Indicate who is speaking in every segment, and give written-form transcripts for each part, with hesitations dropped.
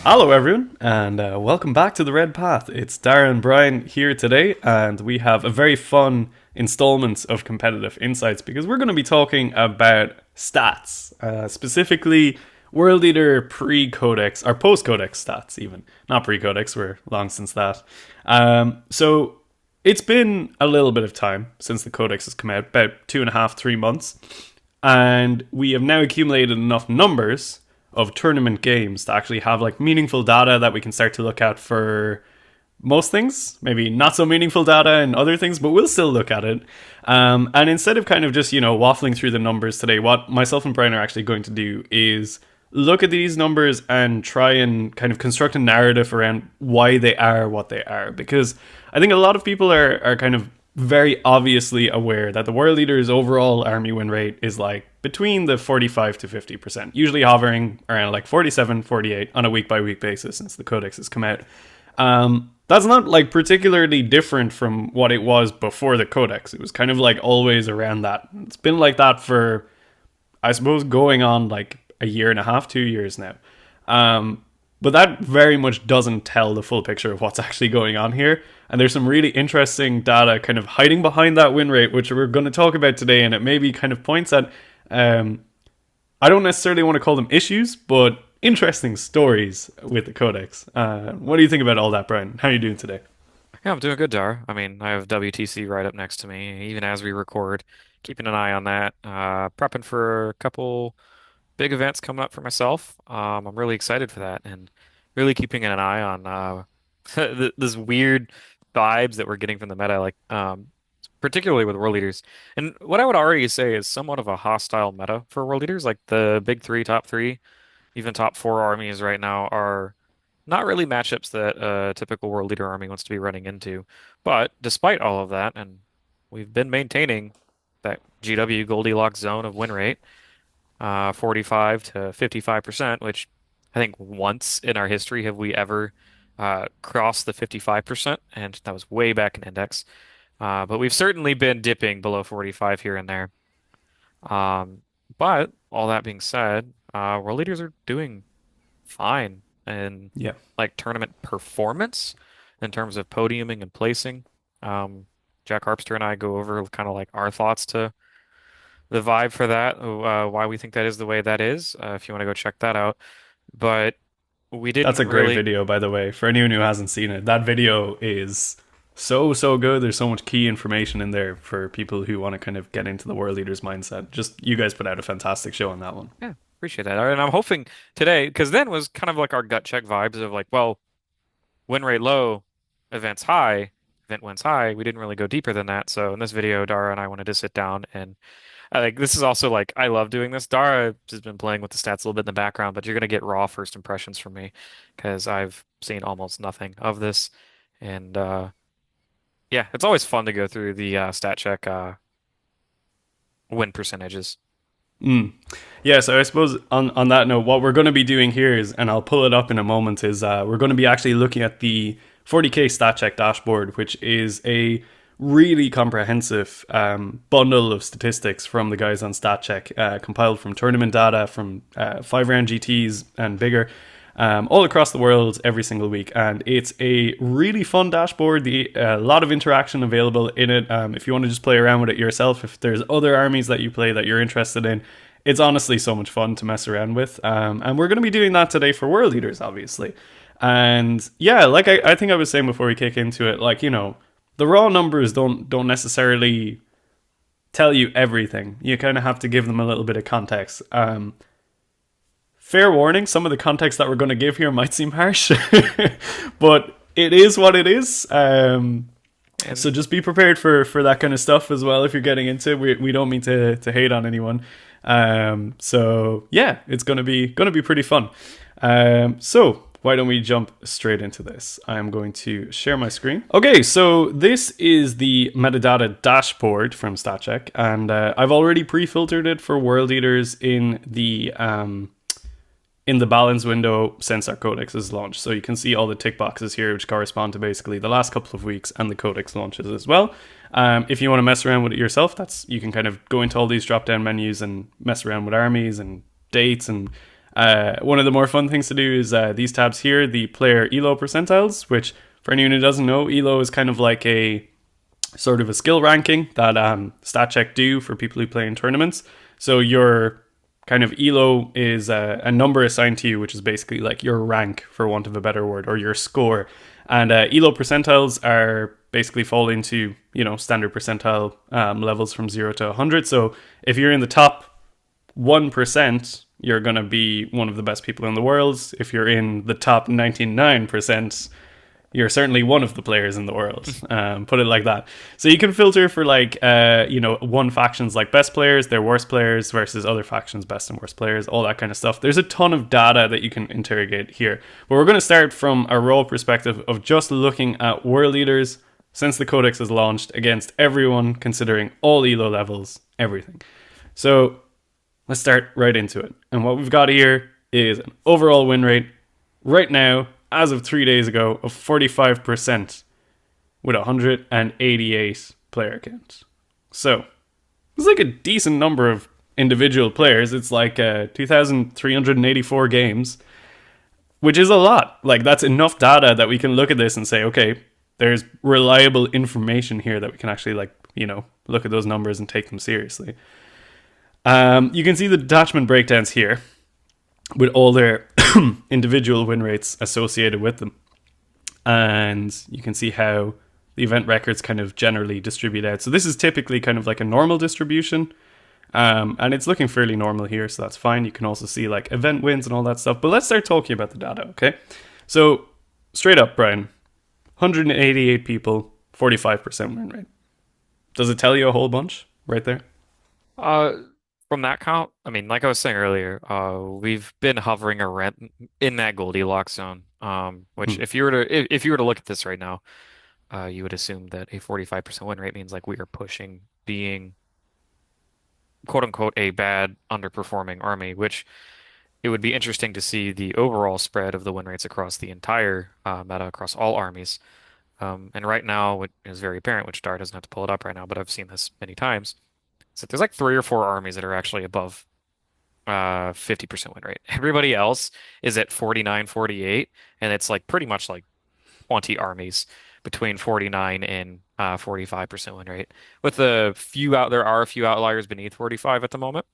Speaker 1: Hello everyone, and welcome back to The Red Path. It's Dara and Brian here today, and we have a very fun installment of Competitive Insights because we're going to be talking about stats, specifically World Leader pre-Codex, or post-Codex stats even. Not pre-Codex, we're long since that. So it's been a little bit of time since the Codex has come out, about 2.5, 3 months, and we have now accumulated enough numbers of tournament games to actually have like meaningful data that we can start to look at for most things, maybe not so meaningful data and other things, but we'll still look at it. And instead of kind of just, waffling through the numbers today, what myself and Brian are actually going to do is look at these numbers and try and kind of construct a narrative around why they are what they are. Because I think a lot of people are kind of very obviously aware that the world leader's overall army win rate is like between the 45 to 50%, usually hovering around like 47, 48 on a week by week basis since the Codex has come out. That's not like particularly different from what it was before the Codex. It was kind of like always around that. It's been like that for, I suppose, going on like a year and a half, 2 years now. But that very much doesn't tell the full picture of what's actually going on here. And there's some really interesting data kind of hiding behind that win rate, which we're going to talk about today. And it maybe kind of points at, I don't necessarily want to call them issues, but interesting stories with the Codex. What do you think about all that, Brian? How are you doing today?
Speaker 2: Yeah, I'm doing good, Dar. I mean, I have WTC right up next to me, even as we record, keeping an eye on that. Prepping for a couple big events coming up for myself. I'm really excited for that and really keeping an eye on this weird vibes that we're getting from the meta, like particularly with world leaders. And what I would already say is somewhat of a hostile meta for world leaders, like the big three, top three, even top four armies right now are not really matchups that a typical world leader army wants to be running into. But despite all of that, and we've been maintaining that GW Goldilocks zone of win rate, 45 to 55%, which I think once in our history have we ever crossed the 55%, and that was way back in Index. But we've certainly been dipping below 45 here and there. Um, but all that being said, world leaders are doing fine in
Speaker 1: Yeah.
Speaker 2: like tournament performance in terms of podiuming and placing. Jack Harpster and I go over kind of like our thoughts to the vibe for that, why we think that is the way that is, if you want to go check that out. But we
Speaker 1: That's
Speaker 2: didn't
Speaker 1: a great
Speaker 2: really,
Speaker 1: video, by the way. For anyone who hasn't seen it, that video is so good. There's so much key information in there for people who want to kind of get into the world leader's mindset. Just you guys put out a fantastic show on that one.
Speaker 2: yeah, appreciate that. And I'm hoping today, because then was kind of like our gut check vibes of like, well, win rate low, events high, event wins high. We didn't really go deeper than that. So in this video, Dara and I wanted to sit down and like this is also like I love doing this. Dara has been playing with the stats a little bit in the background, but you're gonna get raw first impressions from me because I've seen almost nothing of this. And yeah, it's always fun to go through the stat check win percentages.
Speaker 1: Mm. Yeah, so I suppose on that note, what we're going to be doing here is, and I'll pull it up in a moment, is we're going to be actually looking at the 40k stat check dashboard, which is a really comprehensive bundle of statistics from the guys on StatCheck, compiled from tournament data, from 5-round GTs and bigger, all across the world every single week. And it's a really fun dashboard. A lot of interaction available in it. If you want to just play around with it yourself, if there's other armies that you play that you're interested in, it's honestly so much fun to mess around with. And we're going to be doing that today for World Leaders, obviously. And yeah, like I think I was saying before we kick into it, like, the raw numbers don't necessarily tell you everything. You kind of have to give them a little bit of context. Fair warning, some of the context that we're going to give here might seem harsh, but it is what it is. So just be prepared for that kind of stuff as well if you're getting into it. We don't mean to hate on anyone. So yeah, it's going to be pretty fun. So why don't we jump straight into this? I'm going to share my screen. Okay, so this is the metadata dashboard from StatCheck, and I've already pre-filtered it for world eaters in the balance window since our codex is launched. So you can see all the tick boxes here, which correspond to basically the last couple of weeks and the codex launches as well. If you want to mess around with it yourself, you can kind of go into all these drop-down menus and mess around with armies and dates. And one of the more fun things to do is these tabs here, the player ELO percentiles, which for anyone who doesn't know, ELO is kind of like a sort of a skill ranking that StatCheck do for people who play in tournaments. So your kind of ELO is a number assigned to you, which is basically like your rank, for want of a better word, or your score. And ELO percentiles are basically fall into, standard percentile levels from 0 to 100. So if you're in the top 1%, you're going to be one of the best people in the world. If you're in the top 99%, you're certainly one of the players in the world, put it like that. So you can filter for one faction's like best players, their worst players versus other factions' best and worst players, all that kind of stuff. There's a ton of data that you can interrogate here. But we're going to start from a raw perspective of just looking at world leaders since the codex is launched against everyone, considering all ELO levels, everything. So let's start right into it. And what we've got here is an overall win rate right now, as of 3 days ago, of 45% with 188 player count. So it's like a decent number of individual players. It's like 2,384 games, which is a lot. Like, that's enough data that we can look at this and say, okay, there's reliable information here that we can actually look at those numbers and take them seriously. You can see the detachment breakdowns here with all their individual win rates associated with them. And you can see how the event records kind of generally distribute out. So this is typically kind of like a normal distribution. And it's looking fairly normal here, so that's fine. You can also see like event wins and all that stuff. But let's start talking about the data, okay? So straight up, Brian, 188 people, 45% win rate. Does it tell you a whole bunch right there?
Speaker 2: From that count, I mean, like I was saying earlier, we've been hovering around in that Goldilocks zone. Which if you were to look at this right now, you would assume that a 45% win rate means like we are pushing being quote unquote a bad underperforming army, which it would be interesting to see the overall spread of the win rates across the entire meta across all armies. And right now, what is very apparent, which Dara doesn't have to pull it up right now, but I've seen this many times. So there's like 3 or 4 armies that are actually above 50% win rate. Everybody else is at 49, 48, and it's like pretty much like 20 armies between 49 and 45% win rate. There are a few outliers beneath 45 at the moment,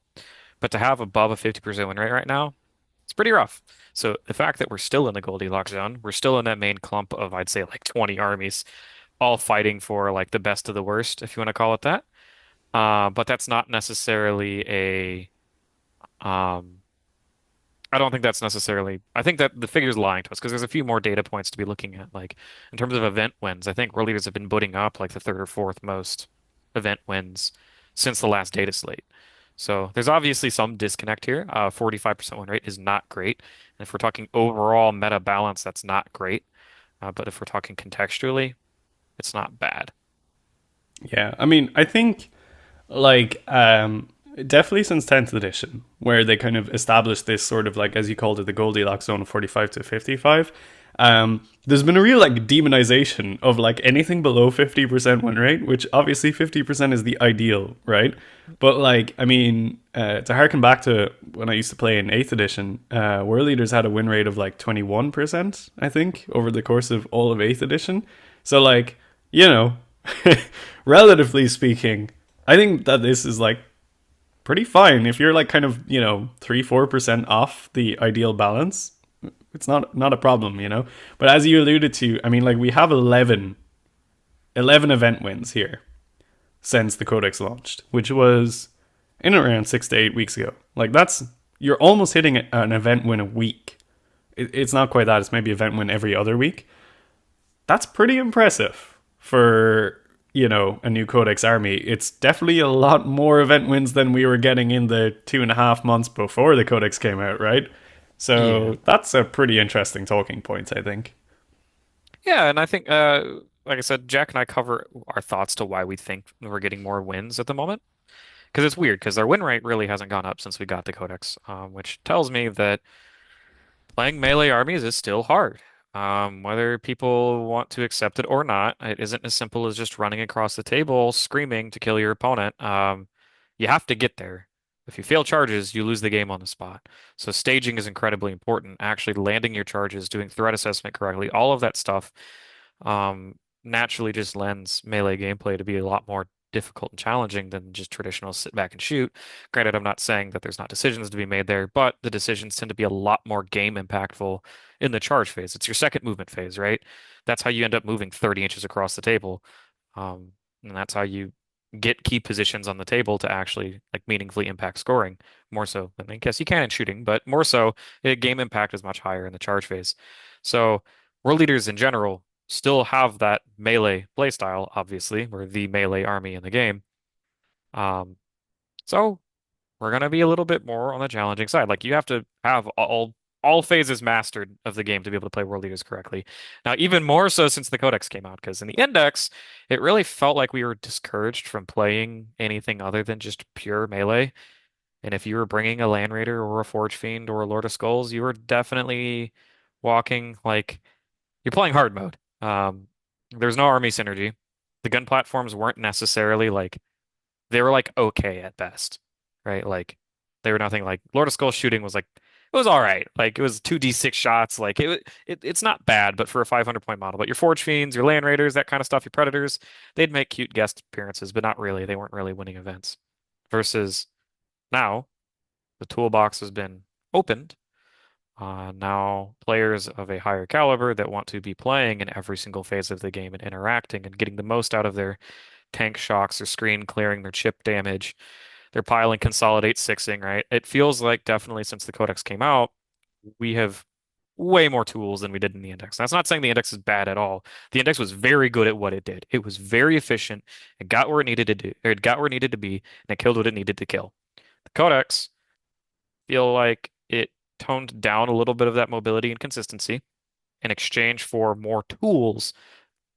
Speaker 2: but to have above a 50% win rate right now, it's pretty rough. So the fact that we're still in the Goldilocks zone, we're still in that main clump of I'd say like 20 armies, all fighting for like the best of the worst, if you want to call it that. But that's not necessarily um, I don't think that's necessarily, I think that the figure's lying to us because there's a few more data points to be looking at. Like in terms of event wins, I think world leaders have been putting up like the third or fourth most event wins since the last data slate. So there's obviously some disconnect here. 45% win rate is not great. And if we're talking overall meta balance, that's not great. But if we're talking contextually, it's not bad.
Speaker 1: Yeah, I mean, I think definitely since 10th edition, where they kind of established this sort of like, as you called it, the Goldilocks zone of 45 to 55, there's been a real like demonization of like anything below 50% win rate, which obviously 50% is the ideal, right? But like, I mean, to harken back to when I used to play in 8th edition, World Leaders had a win rate of like 21%, I think, over the course of all of 8th edition. So like, relatively speaking, I think that this is like pretty fine. If you're like kind of, 3-4% off the ideal balance, it's not a problem, But as you alluded to, I mean, like we have 11 event wins here since the Codex launched, which was in around 6 to 8 weeks ago. Like you're almost hitting an event win a week. It's not quite that. It's maybe event win every other week. That's pretty impressive for, a new Codex army. It's definitely a lot more event wins than we were getting in the 2.5 months before the Codex came out, right?
Speaker 2: Yeah.
Speaker 1: So that's a pretty interesting talking point, I think.
Speaker 2: Yeah, and I think, like I said, Jack and I cover our thoughts to why we think we're getting more wins at the moment. Because it's weird, because our win rate really hasn't gone up since we got the Codex, which tells me that playing melee armies is still hard. Whether people want to accept it or not, it isn't as simple as just running across the table screaming to kill your opponent. You have to get there. If you fail charges, you lose the game on the spot. So staging is incredibly important. Actually landing your charges, doing threat assessment correctly, all of that stuff naturally just lends melee gameplay to be a lot more difficult and challenging than just traditional sit back and shoot. Granted, I'm not saying that there's not decisions to be made there, but the decisions tend to be a lot more game impactful in the charge phase. It's your second movement phase, right? That's how you end up moving 30 inches across the table. Um, and that's how you get key positions on the table to actually like meaningfully impact scoring more so than I guess you can in shooting, but more so game impact is much higher in the charge phase. So world leaders in general still have that melee playstyle, obviously. We're the melee army in the game. Um, so we're gonna be a little bit more on the challenging side. Like you have to have all phases mastered of the game to be able to play world leaders correctly. Now, even more so since the Codex came out, because in the Index, it really felt like we were discouraged from playing anything other than just pure melee. And if you were bringing a Land Raider or a Forge Fiend or a Lord of Skulls, you were definitely walking like you're playing hard mode. There's no army synergy. The gun platforms weren't necessarily like they were like okay at best, right? Like they were nothing like Lord of Skull shooting was like it was all right. Like it was 2d6 shots. Like it's not bad, but for a 500 point model. But your Forge Fiends, your Land Raiders, that kind of stuff, your Predators, they'd make cute guest appearances, but not really. They weren't really winning events. Versus now, the toolbox has been opened. Now, players of a higher caliber that want to be playing in every single phase of the game and interacting and getting the most out of their tank shocks, their screen clearing, their chip damage, their pile and consolidate sixing, right? It feels like definitely since the Codex came out, we have way more tools than we did in the Index. That's not saying the Index is bad at all. The Index was very good at what it did. It was very efficient. It got where it needed to do, or it got where it needed to be, and it killed what it needed to kill. The Codex feel like it toned down a little bit of that mobility and consistency in exchange for more tools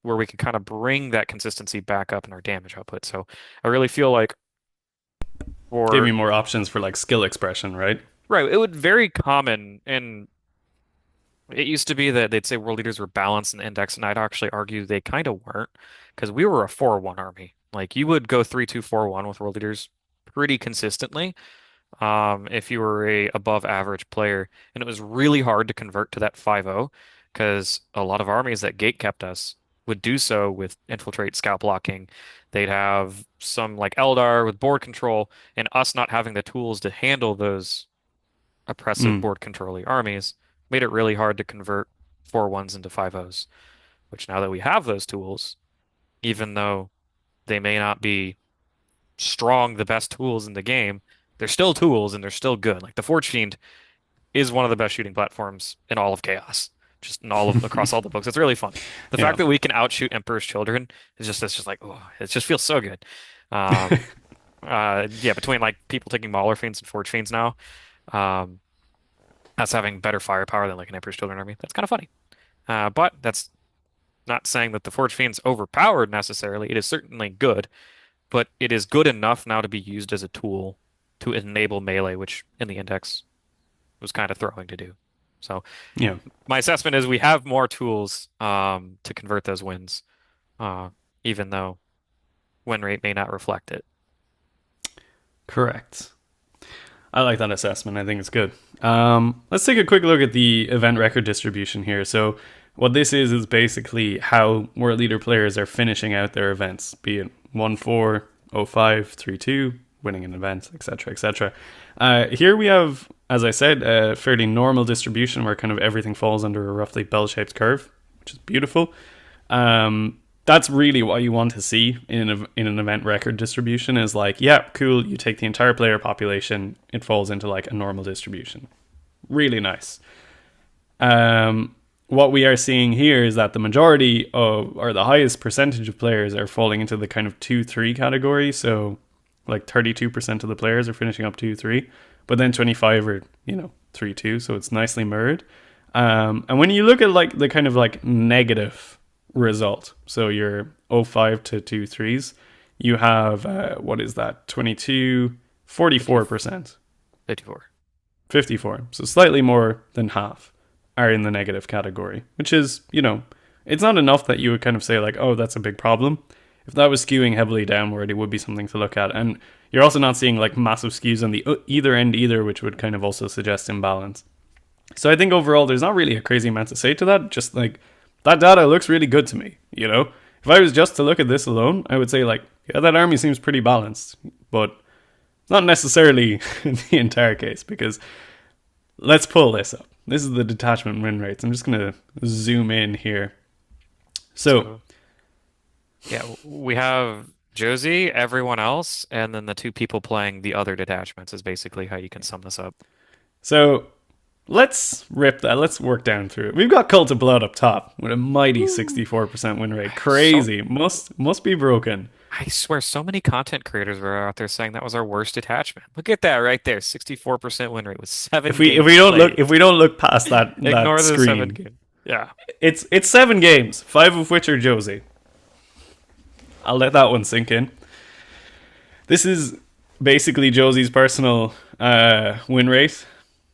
Speaker 2: where we can kind of bring that consistency back up in our damage output. So I really feel like
Speaker 1: Give me
Speaker 2: for
Speaker 1: more options for like skill expression, right?
Speaker 2: right, it would very common and it used to be that they'd say world leaders were balanced in the index, and I'd actually argue they kind of weren't because we were a 4-1 army. Like you would go 3-2-4-1 with world leaders pretty consistently. If you were a above average player. And it was really hard to convert to that 5-0 because a lot of armies that gate kept us would do so with infiltrate scout blocking. They'd have some like Eldar with board control, and us not having the tools to handle those oppressive
Speaker 1: Mm.
Speaker 2: board controlling armies made it really hard to convert 4-1s into 5-0s, which now that we have those tools, even though they may not be strong, the best tools in the game, they're still tools and they're still good. Like the Forge Fiend is one of the best shooting platforms in all of Chaos, just in all of across all the books. It's really funny. The
Speaker 1: Yeah.
Speaker 2: fact that we can outshoot Emperor's Children is just it's just like oh, it just feels so good. Um, yeah, between like people taking Mauler Fiends and Forge Fiends now, um, that's having better firepower than like an Emperor's Children army. That's kind of funny. But that's not saying that the Forge Fiend's overpowered necessarily. It is certainly good, but it is good enough now to be used as a tool to enable melee, which in the index was kind of throwing to do. So
Speaker 1: Yeah.
Speaker 2: my assessment is we have more tools to convert those wins, uh, even though win rate may not reflect it.
Speaker 1: Correct. I like that assessment. I think it's good. Let's take a quick look at the event record distribution here. So, what this is basically how World Leader players are finishing out their events, be it 1-4, 0-5, 3-2, winning an event, etc., etc. Here we have, as I said, a fairly normal distribution where kind of everything falls under a roughly bell-shaped curve, which is beautiful. That's really what you want to see in an event record distribution is like, yeah, cool, you take the entire player population, it falls into like a normal distribution. Really nice. What we are seeing here is that the majority of, or the highest percentage of players are falling into the kind of 2-3 category. So like 32% of the players are finishing up 2-3, but then 25 are 3-2, so it's nicely mirrored. And when you look at like the kind of like negative result, so your 0.5 to 2 threes, you have what is that, 22, 44%,
Speaker 2: 54.
Speaker 1: 54, so slightly more than half are in the negative category, which is, it's not enough that you would kind of say like, oh, that's a big problem. If that was skewing heavily downward, it would be something to look at. And you're also not seeing like massive skews on the either end either, which would kind of also suggest imbalance. So I think overall, there's not really a crazy amount to say to that. Just like that data looks really good to me. If I was just to look at this alone, I would say like, yeah, that army seems pretty balanced, but not necessarily the entire case, because let's pull this up. This is the detachment win rates. I'm just going to zoom in here. So,
Speaker 2: yeah, we have Josie, everyone else, and then the two people playing the other detachments is basically how you can sum this up.
Speaker 1: so let's rip that. Let's work down through it. We've got Cult of Blood up top with a mighty 64% win rate.
Speaker 2: So
Speaker 1: Crazy. Must be broken.
Speaker 2: I swear, so many content creators were out there saying that was our worst detachment. Look at that right there, 64% win rate with
Speaker 1: If
Speaker 2: seven
Speaker 1: we if
Speaker 2: games
Speaker 1: we don't look
Speaker 2: played.
Speaker 1: if we don't look past that
Speaker 2: Ignore the seven
Speaker 1: screen,
Speaker 2: game. Yeah.
Speaker 1: it's 7 games, 5 of which are Josie. I'll let that one sink in. This is basically Josie's personal win rate.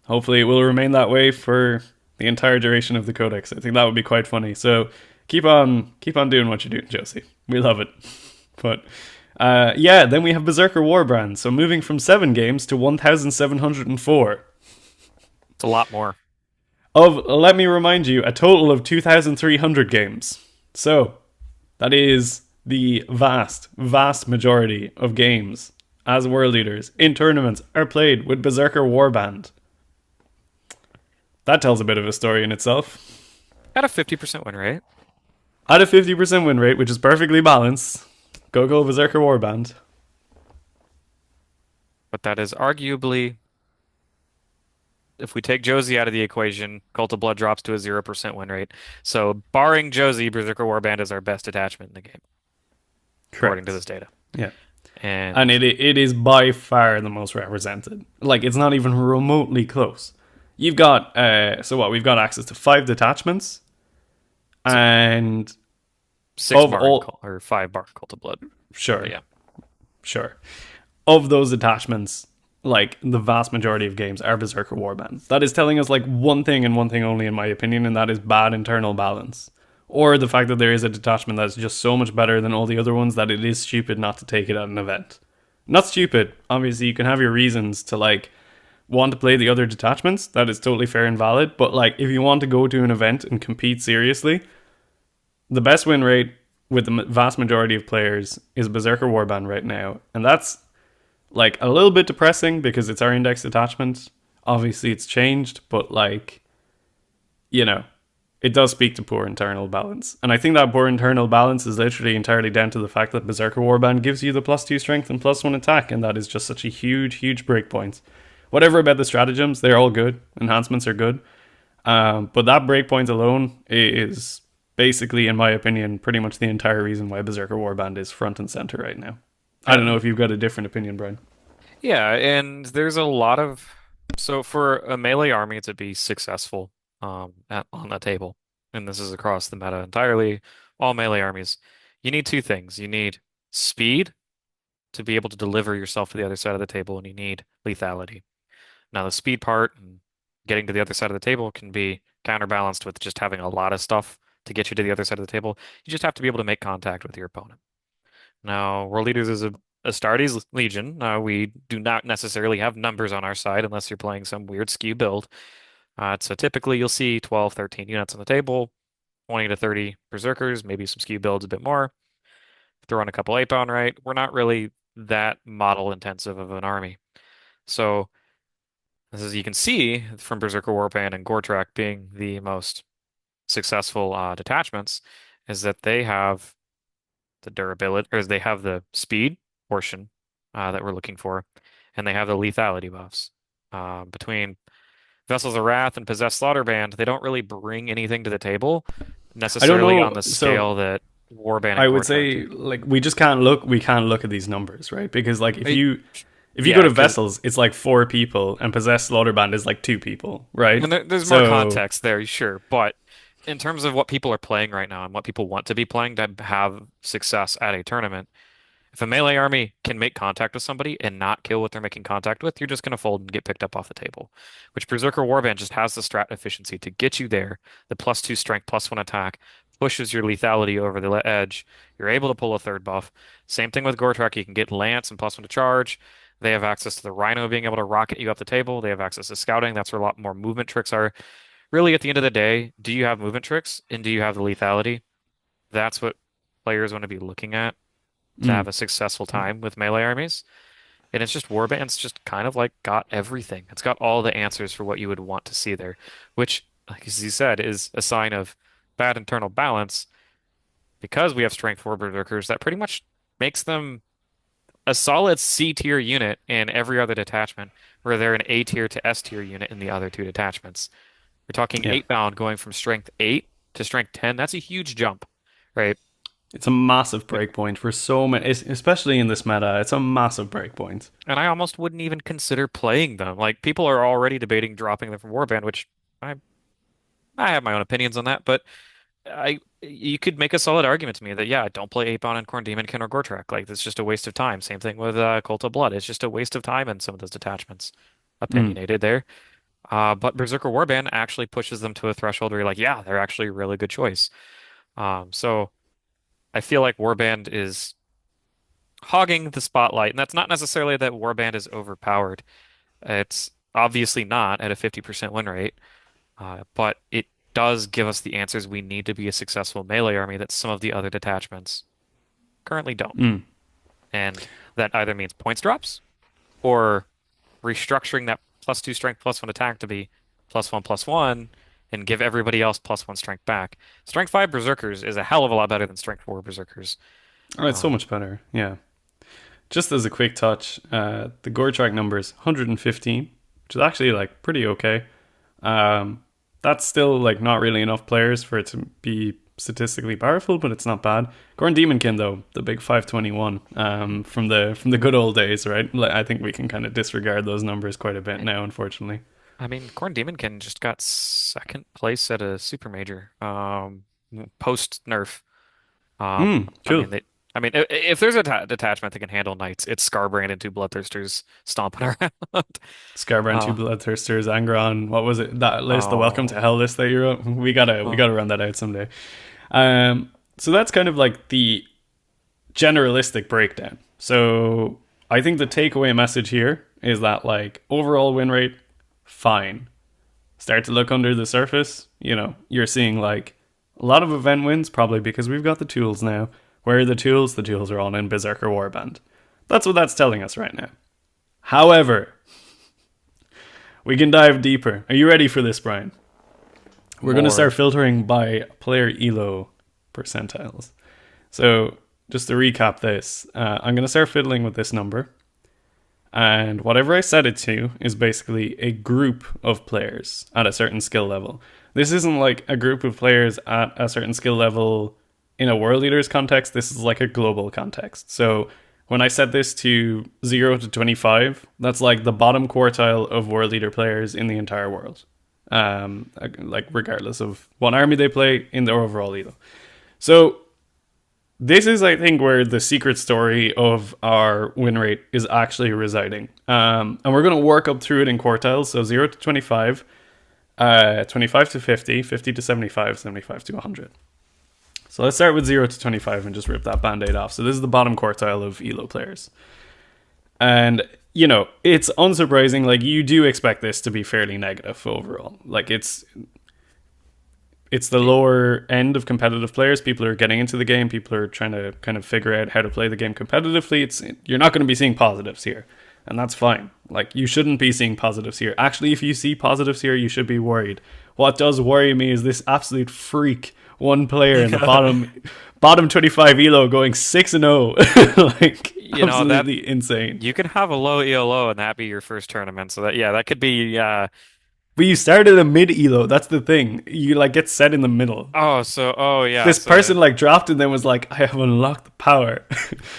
Speaker 1: Hopefully, it will remain that way for the entire duration of the codex. I think that would be quite funny. So keep on doing what you're doing, Josie. We love it. But yeah, then we have Berserker Warbrand. So moving from 7 games to 1,704.
Speaker 2: It's a lot more.
Speaker 1: Let me remind you, a total of 2,300 games. So that is the vast majority of games as world leaders in tournaments are played with Berserker Warband. That tells a bit of a story in itself.
Speaker 2: Got a 50% win rate.
Speaker 1: At a 50% win rate, which is perfectly balanced, go Berserker Warband.
Speaker 2: But that is arguably, if we take Josie out of the equation, Cult of Blood drops to a 0% win rate. So barring Josie, Berserker Warband is our best attachment in the game, according
Speaker 1: Correct.
Speaker 2: to this data.
Speaker 1: Yeah.
Speaker 2: And
Speaker 1: And it is by far the most represented. Like, it's not even remotely close. You've got, we've got access to 5 detachments, and
Speaker 2: six
Speaker 1: of
Speaker 2: bar
Speaker 1: all,
Speaker 2: or five bar Cult of Blood.
Speaker 1: sure,
Speaker 2: But yeah.
Speaker 1: sure. Of those detachments, like, the vast majority of games are Berserker Warband. That is telling us, like, one thing and one thing only, in my opinion, and that is bad internal balance. Or the fact that there is a detachment that's just so much better than all the other ones that it is stupid not to take it at an event. Not stupid. Obviously, you can have your reasons to, like, want to play the other detachments. That is totally fair and valid. But, like, if you want to go to an event and compete seriously, the best win rate with the vast majority of players is Berserker Warband right now. And that's, like, a little bit depressing because it's our index detachment. Obviously, it's changed, but, like, it does speak to poor internal balance. And I think that poor internal balance is literally entirely down to the fact that Berserker Warband gives you the +2 strength and +1 attack, and that is just such a huge breakpoint. Whatever about the stratagems, they're all good. Enhancements are good. But that breakpoint alone is basically, in my opinion, pretty much the entire reason why Berserker Warband is front and center right now. I don't know if you've got a different opinion, Brian.
Speaker 2: Yeah, and there's a lot of so for a melee army to be successful on the table, and this is across the meta entirely, all melee armies, you need two things. You need speed to be able to deliver yourself to the other side of the table, and you need lethality. Now, the speed part and getting to the other side of the table can be counterbalanced with just having a lot of stuff to get you to the other side of the table. You just have to be able to make contact with your opponent. Now, World Leaders is a Astartes Legion. We do not necessarily have numbers on our side unless you're playing some weird skew build. So typically you'll see 12, 13 units on the table, 20 to 30 Berserkers, maybe some skew builds a bit more. Throw in a couple 8-pound, right? We're not really that model intensive of an army. So, as you can see from Berserker Warband and Gortrak being the most successful detachments, is that they have the durability, or they have the speed portion that we're looking for, and they have the lethality buffs. Between Vessels of Wrath and Possessed Slaughterband, they don't really bring anything to the table
Speaker 1: I don't
Speaker 2: necessarily on
Speaker 1: know.
Speaker 2: the
Speaker 1: So
Speaker 2: scale that Warband
Speaker 1: I
Speaker 2: and
Speaker 1: would
Speaker 2: Gortrak
Speaker 1: say,
Speaker 2: do.
Speaker 1: like, we can't look at these numbers, right? Because, like, if
Speaker 2: I-
Speaker 1: you If you go
Speaker 2: Yeah,
Speaker 1: to
Speaker 2: because
Speaker 1: Vessels, it's like 4 people, and Possessed Slaughterband is like 2 people, right?
Speaker 2: and there's more
Speaker 1: So,
Speaker 2: context there, sure, but in terms of what people are playing right now and what people want to be playing to have success at a tournament, if a melee army can make contact with somebody and not kill what they're making contact with, you're just going to fold and get picked up off the table. Which Berserker Warband just has the strat efficiency to get you there. The +2 strength, +1 attack pushes your lethality over the edge. You're able to pull a third buff. Same thing with Gortrek. You can get Lance and +1 to charge. They have access to the Rhino being able to rocket you up the table. They have access to scouting. That's where a lot more movement tricks are. Really, at the end of the day, do you have movement tricks and do you have the lethality? That's what players want to be looking at to have
Speaker 1: mm,
Speaker 2: a successful time with melee armies. And it's just Warband's just kind of like got everything. It's got all the answers for what you would want to see there, which, like as you said, is a sign of bad internal balance because we have strength 4 berserkers that pretty much makes them a solid C tier unit in every other detachment, where they're an A tier to S tier unit in the other two detachments. We're talking
Speaker 1: yeah.
Speaker 2: 8 bound going from strength 8 to strength 10. That's a huge jump, right?
Speaker 1: It's a massive breakpoint for so many, especially in this meta. It's a massive breakpoint.
Speaker 2: And I almost wouldn't even consider playing them. Like people are already debating dropping them from Warband, which I I have my own opinions on that, but I you could make a solid argument to me that yeah, don't play 8-bound and Khorne Demonkin or Gortrek. Like it's just a waste of time. Same thing with Cult of Blood. It's just a waste of time in some of those detachments.
Speaker 1: Mm,
Speaker 2: Opinionated there. But Berserker Warband actually pushes them to a threshold where you're like, yeah, they're actually a really good choice. So I feel like Warband is hogging the spotlight, and that's not necessarily that Warband is overpowered. It's obviously not at a 50% win rate, but it does give us the answers we need to be a successful melee army that some of the other detachments currently don't.
Speaker 1: mm.
Speaker 2: And that either means points drops or restructuring that +2 strength, +1 attack to be +1/+1 and give everybody else +1 strength back. Strength 5 Berserkers is a hell of a lot better than Strength 4 Berserkers.
Speaker 1: Oh, it's so
Speaker 2: Um,
Speaker 1: much better. Yeah. Just as a quick touch, the gore track number is 115, which is actually like pretty okay. Um, that's still like not really enough players for it to be statistically powerful, but it's not bad. Khorne Demonkin though, the big 521 from the good old days, right? Like, I think we can kind of disregard those numbers quite a bit now, unfortunately.
Speaker 2: I mean, Khorne Demonkin just got second place at a super major post nerf. I
Speaker 1: Cool.
Speaker 2: mean, if there's a detachment that can handle knights, it's Scarbrand and two Bloodthirsters stomping around.
Speaker 1: Scarbrand, two
Speaker 2: Uh,
Speaker 1: Bloodthirsters, Angron. What was it? That list, the Welcome to
Speaker 2: oh,
Speaker 1: Hell list that you wrote. We
Speaker 2: oh,
Speaker 1: gotta run that out someday. So that's kind of like the generalistic breakdown. So I think the takeaway message here is that like overall win rate, fine. Start to look under the surface, you're seeing like a lot of event wins, probably because we've got the tools now. Where are the tools? The tools are all in Berserker Warband. That's what that's telling us right now. However, we can dive deeper. Are you ready for this, Brian? We're going to start
Speaker 2: more.
Speaker 1: filtering by player elo percentiles. So, just to recap this, I'm going to start fiddling with this number. And whatever I set it to is basically a group of players at a certain skill level. This isn't like a group of players at a certain skill level in a world leaders context. This is like a global context. So when I set this to 0 to 25, that's like the bottom quartile of world leader players in the entire world. Like regardless of what army they play in their overall elo. So this is, I think, where the secret story of our win rate is actually residing. And we're going to work up through it in quartiles. So 0 to 25, 25 to 50, 50 to 75, 75 to 100. So let's start with 0 to 25 and just rip that band-aid off. So this is the bottom quartile of elo players. And, it's unsurprising. Like, you do expect this to be fairly negative overall. Like, it's the lower end of competitive players. People are getting into the game. People are trying to kind of figure out how to play the game competitively. You're not going to be seeing positives here, and that's fine. Like, you shouldn't be seeing positives here. Actually, if you see positives here, you should be worried. What does worry me is this absolute freak one player in the bottom 25 elo going 6-0. Like,
Speaker 2: That
Speaker 1: absolutely insane.
Speaker 2: you can have a low ELO and that be your first tournament. So that yeah, that could be
Speaker 1: But you started a mid elo. That's the thing. You like get set in the middle.
Speaker 2: oh yeah,
Speaker 1: This
Speaker 2: so
Speaker 1: person like dropped and then was like, I have unlocked the power.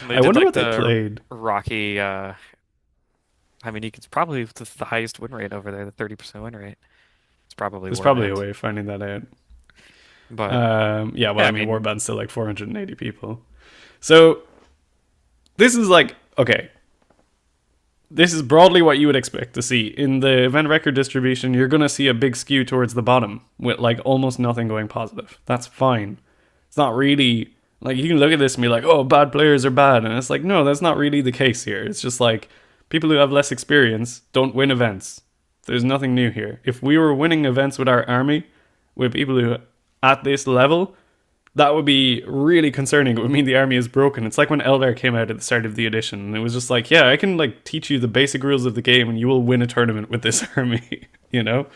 Speaker 2: they
Speaker 1: I
Speaker 2: did
Speaker 1: wonder
Speaker 2: like
Speaker 1: what they
Speaker 2: the
Speaker 1: played.
Speaker 2: Rocky I mean, you could probably the highest win rate over there, the 30% win rate. It's probably
Speaker 1: There's probably a
Speaker 2: Warband.
Speaker 1: way of finding that out.
Speaker 2: But
Speaker 1: Yeah, well,
Speaker 2: yeah,
Speaker 1: I
Speaker 2: I
Speaker 1: mean,
Speaker 2: mean,
Speaker 1: Warband's still like 480 people. So this is like, okay, this is broadly what you would expect to see. In the event record distribution, you're going to see a big skew towards the bottom with like almost nothing going positive. That's fine. It's not really like you can look at this and be like, oh, bad players are bad. And it's like, no, that's not really the case here. It's just like people who have less experience don't win events. There's nothing new here. If we were winning events with our army, with people who at this level, that would be really concerning. It would mean the army is broken. It's like when Eldar came out at the start of the edition, and it was just like, yeah, I can like teach you the basic rules of the game, and you will win a tournament with this army. You know,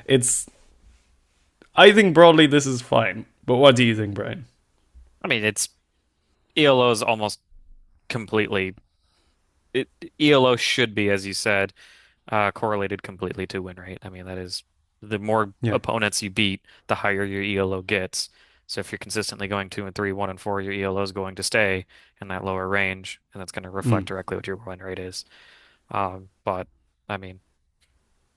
Speaker 1: it's. I think broadly this is fine, but what do you think, Brian?
Speaker 2: I mean, it's ELO is almost completely. It ELO should be, as you said, correlated completely to win rate. I mean, that is the more
Speaker 1: Yeah.
Speaker 2: opponents you beat, the higher your ELO gets. So if you're consistently going 2 and 3, 1 and 4, your ELO is going to stay in that lower range, and that's going to reflect
Speaker 1: Mm.
Speaker 2: directly what your win rate is. But I mean,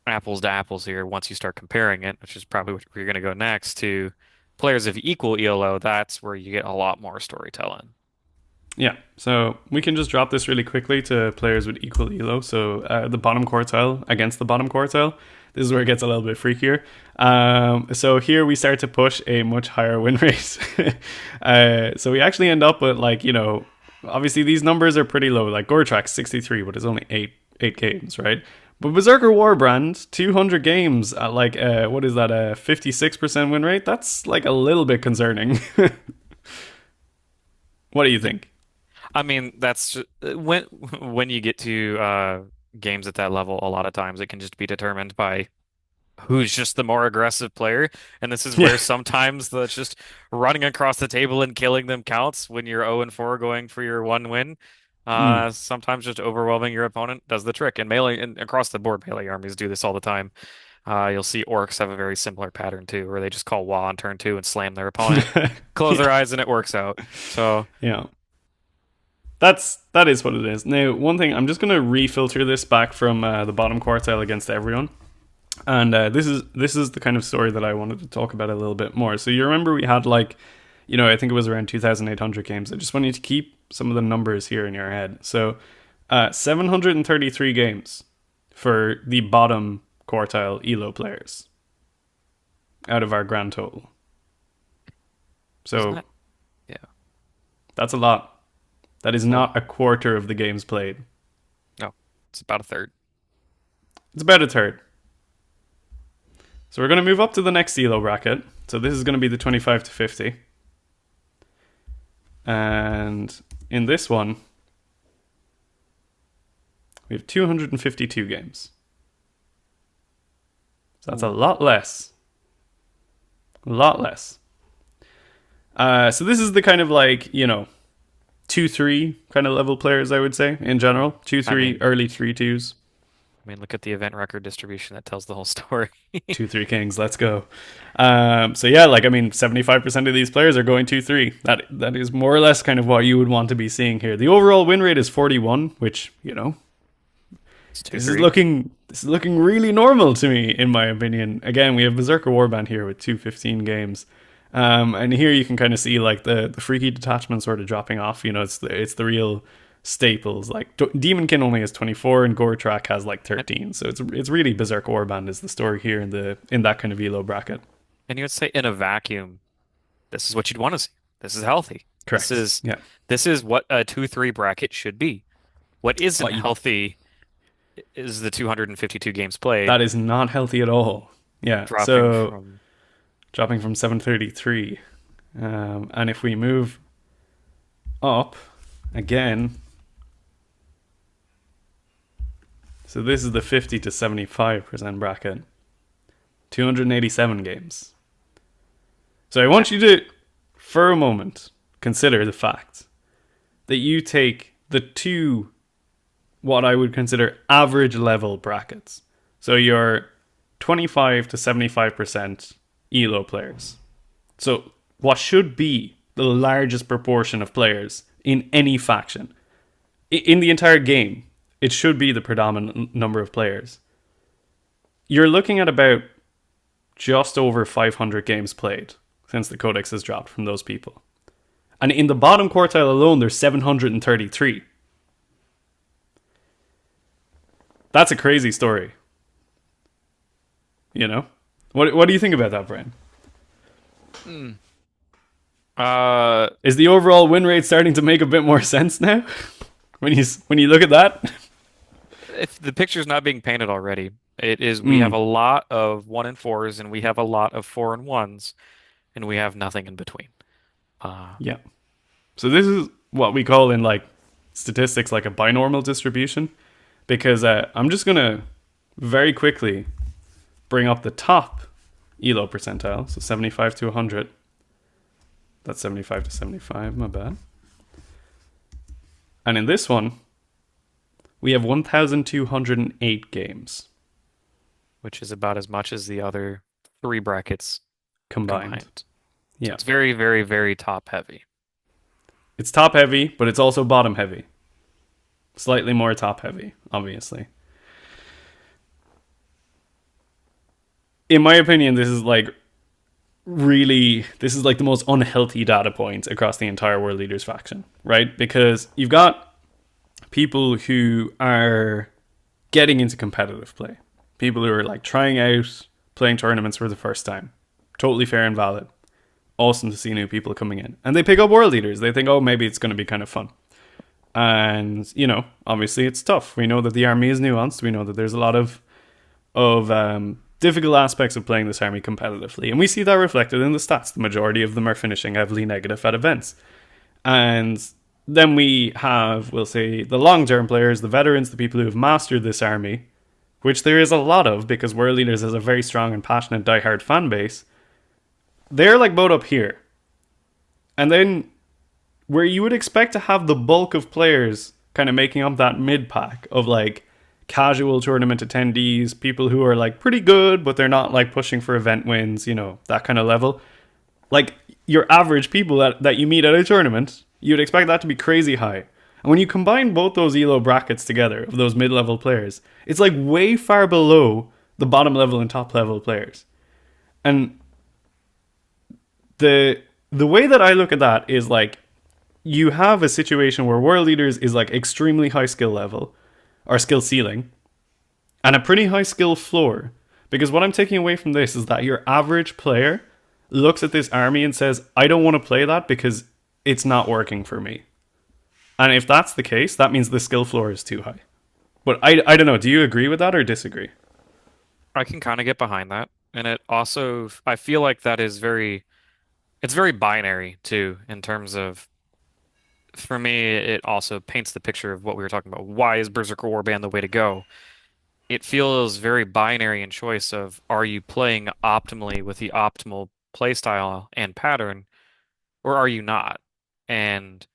Speaker 2: apples to apples here. Once you start comparing it, which is probably where you're going to go next to players of equal ELO, that's where you get a lot more storytelling.
Speaker 1: Yeah, so we can just drop this really quickly to players with equal elo. So the bottom quartile against the bottom quartile. This is where it gets a little bit freakier. So here we start to push a much higher win rate. So we actually end up with like, obviously these numbers are pretty low. Like Gortrak 63, but it's only eight games, right? But Berserker Warbrand 200 games at like what is that, a 56% win rate? That's like a little bit concerning. What do you think?
Speaker 2: I mean, that's when you get to games at that level, a lot of times it can just be determined by who's just the more aggressive player. And this is
Speaker 1: Yeah.
Speaker 2: where sometimes the just running across the table and killing them counts when you're 0 and 4 going for your one win.
Speaker 1: Mm.
Speaker 2: Sometimes just overwhelming your opponent does the trick. And melee and across the board, melee armies do this all the time. You'll see orcs have a very similar pattern too, where they just call WA on turn 2 and slam their opponent, close
Speaker 1: Yeah.
Speaker 2: their eyes, and it works out. So.
Speaker 1: Yeah. That is what it is. Now, one thing, I'm just going to refilter this back from the bottom quartile against everyone, and this is the kind of story that I wanted to talk about a little bit more. So you remember we had like, I think it was around 2,800 games. I just want you to keep some of the numbers here in your head. So, 733 games for the bottom quartile Elo players out of our grand total.
Speaker 2: Isn't
Speaker 1: So
Speaker 2: that? Yeah.
Speaker 1: that's a lot. That is
Speaker 2: Well,
Speaker 1: not a quarter of the games played.
Speaker 2: no, it's about a third.
Speaker 1: It's about a third. So we're going to move up to the next ELO bracket. So this is going to be the 25 to 50. And in this one, we have 252 games. So that's a
Speaker 2: Ooh.
Speaker 1: lot less. A lot less. So this is the kind of like, 2-3 kind of level players, I would say, in general. 2
Speaker 2: I
Speaker 1: 3,
Speaker 2: mean,
Speaker 1: early 3 twos.
Speaker 2: look at the event record distribution that tells the whole story.
Speaker 1: 2-3 kings, let's go. So yeah, like I mean, 75% of these players are going 2-3. That is more or less kind of what you would want to be seeing here. The overall win rate is 41, which
Speaker 2: It's two,
Speaker 1: this is
Speaker 2: three.
Speaker 1: looking really normal to me, in my opinion. Again, we have Berserker Warband here with 215 games. And here you can kind of see like the freaky detachment sort of dropping off. It's the real staples. Like Demonkin only has 24 and Gortrak has like
Speaker 2: And,
Speaker 1: 13. So it's really Berserker Warband is the story here in that kind of elo bracket.
Speaker 2: and you would say in a vacuum, this is what you'd want to see. This is healthy. This
Speaker 1: Correct.
Speaker 2: is
Speaker 1: Yeah.
Speaker 2: this is what a 2-3 bracket should be. What isn't
Speaker 1: What you,
Speaker 2: healthy is the 252 games played
Speaker 1: that is not healthy at all. Yeah.
Speaker 2: dropping
Speaker 1: So
Speaker 2: from
Speaker 1: dropping from 733. And if we move up again, so this is the 50 to 75% bracket, 287 games. So I want you to, for a moment, consider the fact that you take the two, what I would consider average level brackets. So your 25 to 75% ELO players. So what should be the largest proportion of players in any faction in the entire game, it should be the predominant number of players. You're looking at about just over 500 games played since the codex has dropped from those people. And in the bottom quartile alone, there's 733. That's a crazy story. You know? What do you think about that, Brian? Is the overall win rate starting to make a bit more sense now? when you look at that?
Speaker 2: If the picture's not being painted already, it is we have a lot of 1 and 4s and we have a lot of 4 and 1s and we have nothing in between.
Speaker 1: Yeah. So this is what we call in like statistics like a binormal distribution, because I'm just gonna very quickly bring up the top ELO percentile, so 75 to 100. That's 75 to 75, my bad. And in this one, we have 1,208 games.
Speaker 2: Which is about as much as the other 3 brackets
Speaker 1: Combined. Yeah.
Speaker 2: So it's very, very, very top heavy.
Speaker 1: It's top heavy, but it's also bottom heavy. Slightly more top heavy, obviously. In my opinion, this is like the most unhealthy data point across the entire World Leaders faction, right? Because you've got people who are getting into competitive play. People who are like trying out playing tournaments for the first time. Totally fair and valid. Awesome to see new people coming in. And they pick up World Leaders. They think, oh, maybe it's going to be kind of fun. And, you know, obviously it's tough. We know that the army is nuanced. We know that there's a lot of difficult aspects of playing this army competitively. And we see that reflected in the stats. The majority of them are finishing heavily negative at events. And then we have, we'll say, the long-term players, the veterans, the people who have mastered this army, which there is a lot of because World Leaders has a very strong and passionate diehard fan base. They're like both up here. And then where you would expect to have the bulk of players kind of making up that mid-pack of like casual tournament attendees, people who are like pretty good, but they're not like pushing for event wins, you know, that kind of level. Like your average people that you meet at a tournament, you'd expect that to be crazy high. And when you combine both those ELO brackets together of those mid-level players, it's like way far below the bottom level and top level players. And the way that I look at that is like you have a situation where World Leaders is like extremely high skill level or skill ceiling and a pretty high skill floor. Because what I'm taking away from this is that your average player looks at this army and says, I don't want to play that because it's not working for me. And if that's the case, that means the skill floor is too high. But I don't know. Do you agree with that or disagree?
Speaker 2: I can kind of get behind that. And it also, I feel like that is it's very binary too, in terms of, for me, it also paints the picture of what we were talking about. Why is Berserker Warband the way to go? It feels very binary in choice of, are you playing optimally with the optimal playstyle and pattern, or are you not? And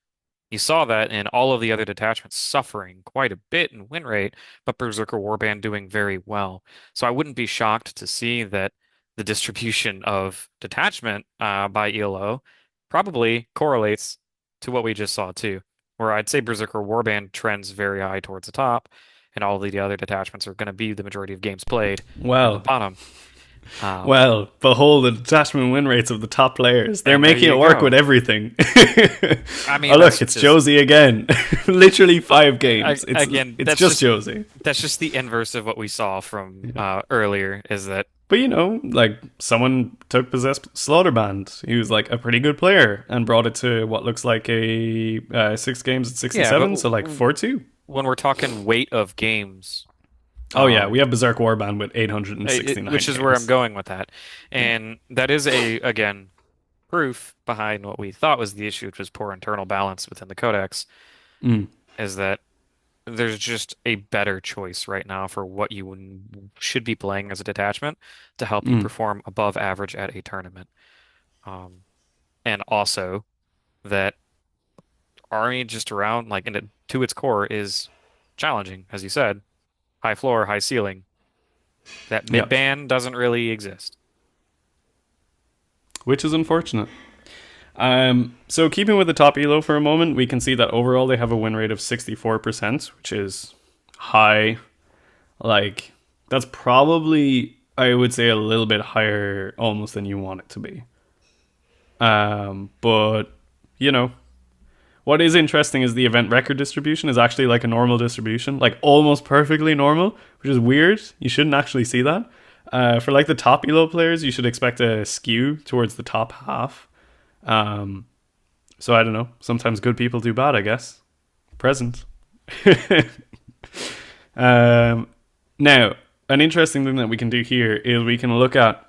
Speaker 2: you saw that in all of the other detachments suffering quite a bit in win rate, but Berserker Warband doing very well. So I wouldn't be shocked to see that the distribution of detachment by ELO probably correlates to what we just saw too, where I'd say Berserker Warband trends very high towards the top, and all of the other detachments are going to be the majority of games played at the bottom.
Speaker 1: Well, behold the detachment win rates of the top players. They're making it work with everything.
Speaker 2: I mean,
Speaker 1: oh look, it's Josie again. Literally 5 games. It's just Josie.
Speaker 2: That's just the inverse of what we saw from earlier. Is that?
Speaker 1: But you know, like someone took Possessed Slaughterband. He was like a pretty good player and brought it to what looks like a 6 games at 67, so like 4-2.
Speaker 2: When we're talking weight of games.
Speaker 1: Oh yeah, we have Berserk Warband with 869
Speaker 2: which is
Speaker 1: games.
Speaker 2: where I'm going with that. And that is again, proof behind what we thought was the issue, which was poor internal balance within the codex, is that there's just a better choice right now for what you should be playing as a detachment to help you perform above average at a tournament. And also that army just around, like, to its core is challenging, as you said. High floor, high ceiling. That mid-band doesn't really exist.
Speaker 1: Which is unfortunate. So keeping with the top ELO for a moment, we can see that overall they have a win rate of 64%, which is high. Like, that's probably, I would say, a little bit higher almost than you want it to be. But, you know, what is interesting is the event record distribution is actually like a normal distribution, like almost perfectly normal, which is weird. You shouldn't actually see that. For like the top elo players, you should expect a skew towards the top half. Um, so I don't know. Sometimes good people do bad, I guess. Present. um, Now, an interesting thing that we can do here is we can look at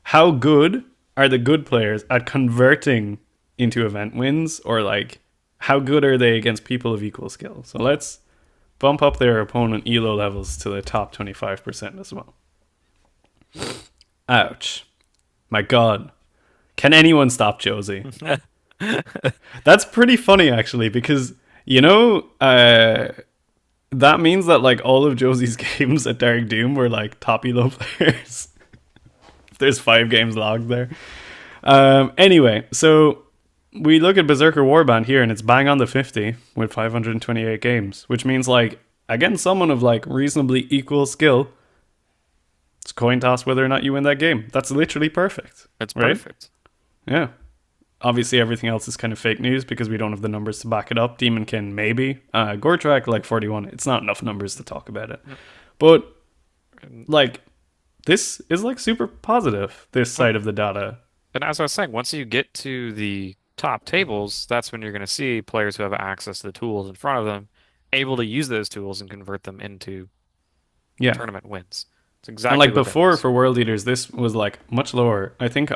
Speaker 1: how good are the good players at converting into event wins, or like how good are they against people of equal skill. So let's bump up their opponent elo levels to the top 25% as well. Ouch. My god. Can anyone stop Josie? That's pretty funny actually, because that means that like all of Josie's games at Dark Doom were like top elo players. There's 5 games logged there. Anyway, so we look at Berserker Warband here, and it's bang on the 50 with 528 games, which means like against someone of like reasonably equal skill, it's coin toss whether or not you win that game. That's literally perfect.
Speaker 2: It's
Speaker 1: right?
Speaker 2: perfect.
Speaker 1: Yeah. Obviously, everything else is kind of fake news because we don't have the numbers to back it up. Demonkin, maybe. Gortrak, like 41. It's not enough numbers to talk about it. But, like, this is, like, super positive, this side of the data.
Speaker 2: And as I was saying, once you get to the top tables, that's when you're going to see players who have access to the tools in front of them able to use those tools and convert them into
Speaker 1: Yeah.
Speaker 2: tournament wins. It's
Speaker 1: And,
Speaker 2: exactly
Speaker 1: like,
Speaker 2: what that
Speaker 1: before,
Speaker 2: is.
Speaker 1: for World Leaders, this was, like, much lower. I think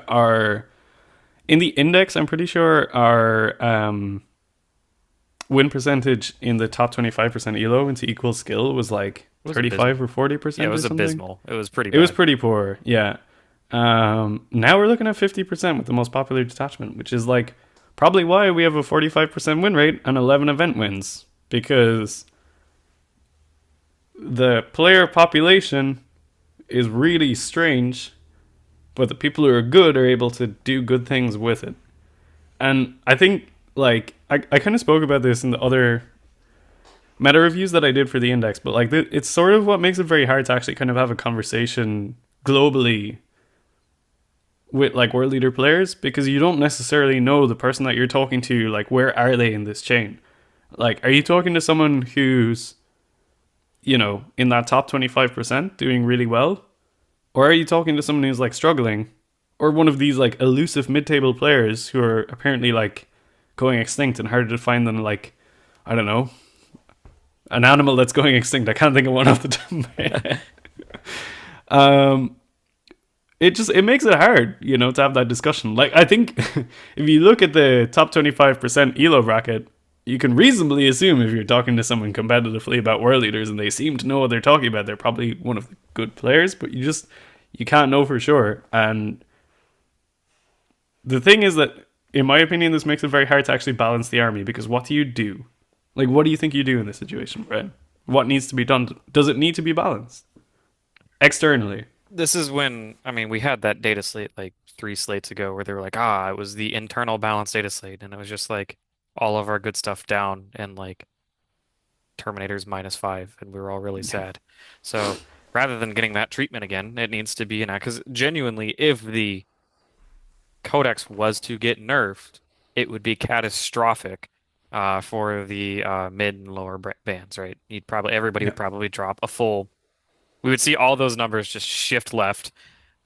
Speaker 1: in the index, I'm pretty sure our win percentage in the top 25% elo into equal skill was like
Speaker 2: It was abysmal.
Speaker 1: 35 or
Speaker 2: Yeah, it
Speaker 1: 40% or
Speaker 2: was
Speaker 1: something.
Speaker 2: abysmal. It was pretty
Speaker 1: It was
Speaker 2: bad.
Speaker 1: pretty poor, yeah. Now we're looking at 50% with the most popular detachment, which is like probably why we have a 45% win rate and 11 event wins, because the player population is really strange, but the people who are good are able to do good things with it. And I think, like, I kind of spoke about this in the other meta reviews that I did for the index, but like it's sort of what makes it very hard to actually kind of have a conversation globally with like world leader players, because you don't necessarily know the person that you're talking to, like where are they in this chain. Like, are you talking to someone who's, in that top 25% doing really well, or are you talking to someone who's like struggling, or one of these like elusive mid-table players who are apparently like going extinct and harder to find than, like, I don't know, an animal that's going extinct. I can't think of one off the top of my head. um it makes it hard, to have that discussion. Like, I think if you look at the top 25% elo bracket, you can reasonably assume if you're talking to someone competitively about world leaders and they seem to know what they're talking about, they're probably one of the good players, but you can't know for sure. And the thing is that, in my opinion, this makes it very hard to actually balance the army, because what do you do? Like, what do you think you do in this situation, Brett? What needs to be done? Does it need to be balanced externally?
Speaker 2: This is when, I mean, we had that data slate like 3 slates ago where they were like, ah, it was the internal balance data slate. And it was just like all of our good stuff down and like Terminator's -5. And we were all really sad. So rather than getting that treatment again, it needs to be an, because genuinely, if the Codex was to get nerfed, it would be catastrophic for the mid and lower bands, right? Everybody
Speaker 1: Yeah.
Speaker 2: would probably drop a full. We would see all those numbers just shift left,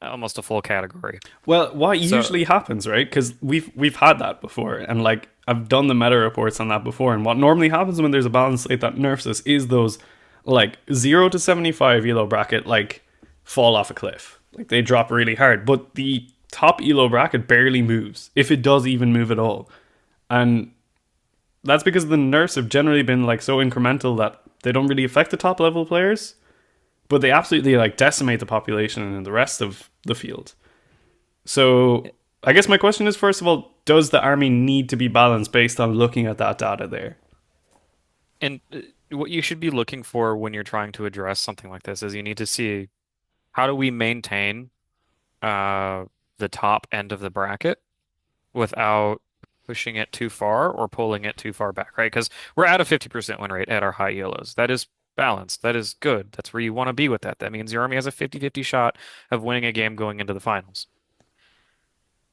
Speaker 2: almost a full category.
Speaker 1: Well, what
Speaker 2: So,
Speaker 1: usually happens, right? Because we've had that before, and like I've done the meta reports on that before. And what normally happens when there's a balance slate that nerfs us is those like 0 to 75 elo bracket like fall off a cliff, like they drop really hard. But the top elo bracket barely moves, if it does even move at all, and that's because the nerfs have generally been like so incremental that they don't really affect the top level players, but they absolutely like decimate the population and the rest of the field. So I guess my question is, first of all, does the army need to be balanced based on looking at that data there?
Speaker 2: and what you should be looking for when you're trying to address something like this is you need to see how do we maintain uh, the top end of the bracket without pushing it too far or pulling it too far back, right? Because we're at a 50% win rate at our high YOLOs. That is balanced. That is good. That's where you want to be with that. That means your army has a 50-50 shot of winning a game going into the finals.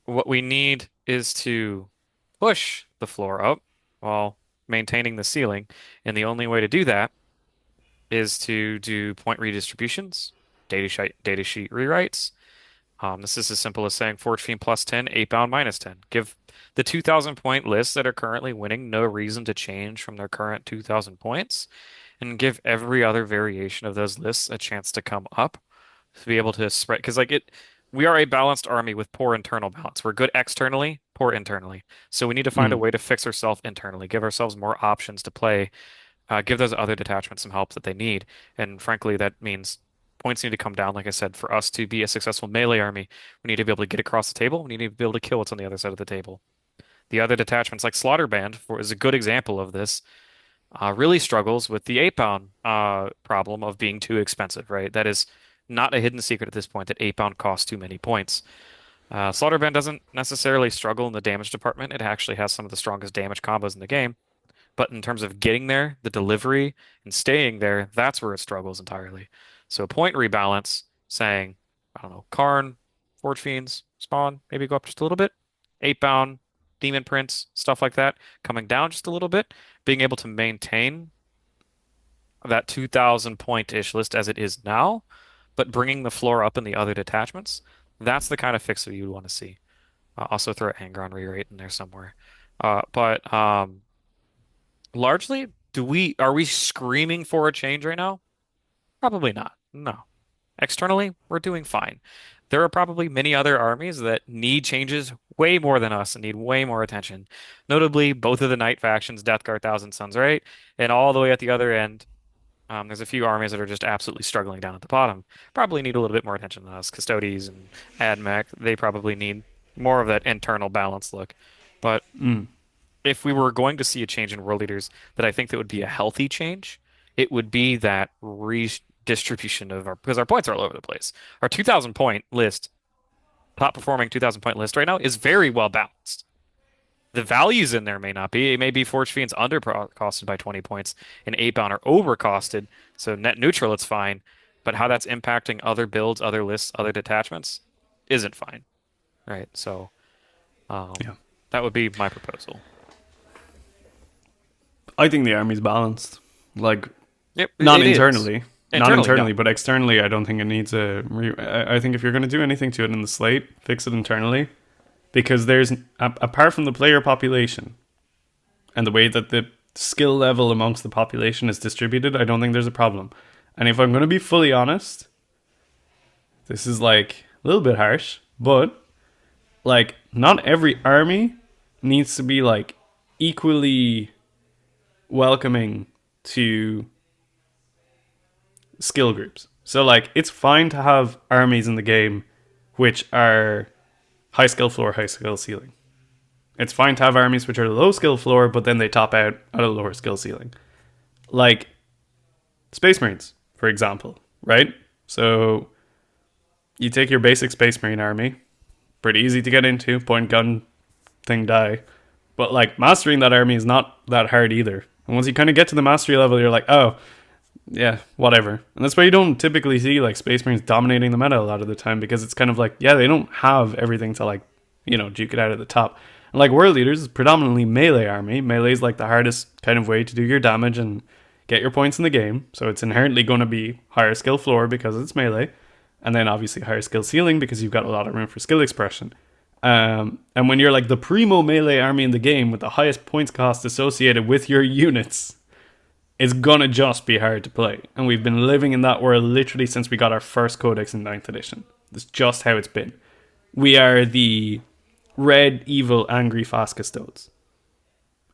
Speaker 2: What we need is to push the floor up while maintaining the ceiling. And the only way to do that is to do point redistributions, data sheet rewrites. This is as simple as saying Forge Fiend plus 10, 8-bound minus 10. Give the 2,000 point lists that are currently winning no reason to change from their current 2,000 points, and give every other variation of those lists a chance to come up to be able to spread. Because we are a balanced army with poor internal balance. We're good externally, poor internally. So we need to find a
Speaker 1: Mm,
Speaker 2: way to fix ourselves internally, give ourselves more options to play, give those other detachments some help that they need. And frankly, that means points need to come down. Like I said, for us to be a successful melee army, we need to be able to get across the table. We need to be able to kill what's on the other side of the table. The other detachments, like Slaughter Band, is a good example of this. Really struggles with the 8-bound problem of being too expensive, right? That is not a hidden secret at this point that 8-bound costs too many points. Slaughter Band doesn't necessarily struggle in the damage department. It actually has some of the strongest damage combos in the game. But in terms of getting there, the delivery, and staying there, that's where it struggles entirely. So point rebalance, saying, I don't know, Khorne, Forge Fiends, Spawn, maybe go up just a little bit. 8-bound, Demon Prince, stuff like that, coming down just a little bit. Being able to maintain that 2,000 point-ish list as it is now, but bringing the floor up in the other detachments, that's the kind of fix that you would want to see. Also throw Angron rewrite in there somewhere. But largely, are we screaming for a change right now? Probably not. No. Externally, we're doing fine. There are probably many other armies that need changes way more than us and need way more attention. Notably, both of the Knight factions, Death Guard, Thousand Sons, right? And all the way at the other end, there's a few armies that are just absolutely struggling down at the bottom. Probably need a little bit more attention than us. Custodes and AdMech, they probably need more of that internal balance look. But
Speaker 1: mm.
Speaker 2: if we were going to see a change in world leaders that I think that would be a healthy change, it would be that redistribution of because our points are all over the place. Our 2,000 point list, top performing 2,000 point list right now is very well balanced. The values in there may not be. It may be Forge Fiends under costed by 20 points and 8-bound are over costed. So net neutral, it's fine. But how that's impacting other builds, other lists, other detachments isn't fine. Right. So
Speaker 1: Yeah.
Speaker 2: that would be my proposal.
Speaker 1: I think the army's balanced. Like,
Speaker 2: Yep,
Speaker 1: not
Speaker 2: it is.
Speaker 1: internally. Not
Speaker 2: Internally,
Speaker 1: internally,
Speaker 2: no.
Speaker 1: but externally, I don't think it needs I think if you're going to do anything to it in the slate, fix it internally. Because apart from the player population and the way that the skill level amongst the population is distributed, I don't think there's a problem. And if I'm going to be fully honest, this is like a little bit harsh, but like not every army needs to be like equally welcoming to skill groups. So like it's fine to have armies in the game which are high skill floor, high skill ceiling. It's fine to have armies which are low skill floor, but then they top out at a lower skill ceiling. Like Space Marines, for example, right? So you take your basic Space Marine army, pretty easy to get into, point gun thing die. But like mastering that army is not that hard either. And once you kind of get to the mastery level, you're like, oh, yeah, whatever. And that's why you don't typically see like Space Marines dominating the meta a lot of the time, because it's kind of like, yeah, they don't have everything to like, duke it out at the top. And like World Leaders is predominantly melee army. Melee is like the hardest kind of way to do your damage and get your points in the game. So it's inherently going to be higher skill floor because it's melee. And then obviously higher skill ceiling because you've got a lot of room for skill expression. And when you're like the primo melee army in the game with the highest points cost associated with your units, it's gonna just be hard to play. And we've been living in that world literally since we got our first codex in 9th edition. That's just how it's been. We are the red, evil, angry, fast custodes.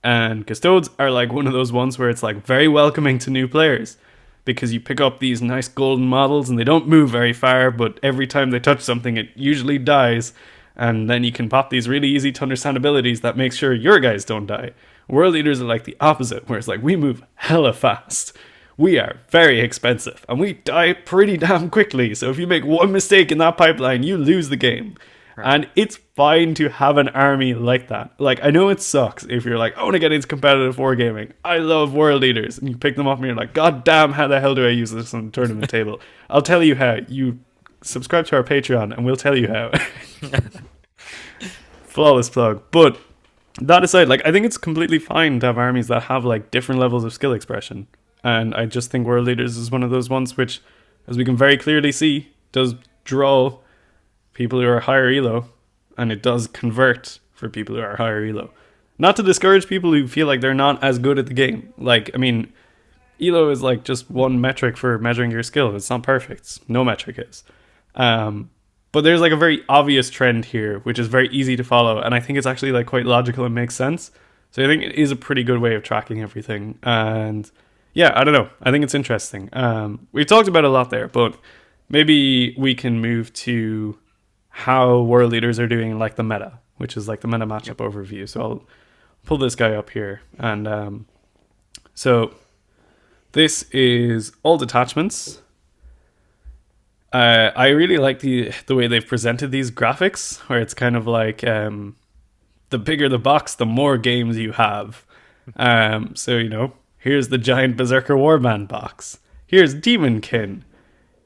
Speaker 1: And custodes are like one of those ones where it's like very welcoming to new players, because you pick up these nice golden models and they don't move very far, but every time they touch something it usually dies. And then you can pop these really easy to understand abilities that make sure your guys don't die. World Leaders are like the opposite, where it's like we move hella fast. We are very expensive and we die pretty damn quickly. So if you make one mistake in that pipeline, you lose the game.
Speaker 2: Right.
Speaker 1: And it's fine to have an army like that. Like, I know it sucks if you're like, I want to get into competitive wargaming. I love world leaders. And you pick them up and you're like, God damn, how the hell do I use this on the tournament table? I'll tell you how. You subscribe to our Patreon and we'll tell you how. Flawless plug. But that aside, like, I think it's completely fine to have armies that have like different levels of skill expression. And I just think World Leaders is one of those ones which, as we can very clearly see, does draw people who are higher elo, and it does convert for people who are higher elo. Not to discourage people who feel like they're not as good at the game. Like, I mean, elo is like just one metric for measuring your skill. It's not perfect. No metric is. But there's like a very obvious trend here, which is very easy to follow, and I think it's actually like quite logical and makes sense. So I think it is a pretty good way of tracking everything. And yeah, I don't know. I think it's interesting. We've talked about a lot there, but maybe we can move to how world leaders are doing like the meta, which is like the meta matchup overview. So I'll pull this guy up here. And so this is all detachments. I really like the way they've presented these graphics, where it's kind of like the bigger the box, the more games you have. So, you know, here's the giant Berserker Warband box. Here's Demonkin.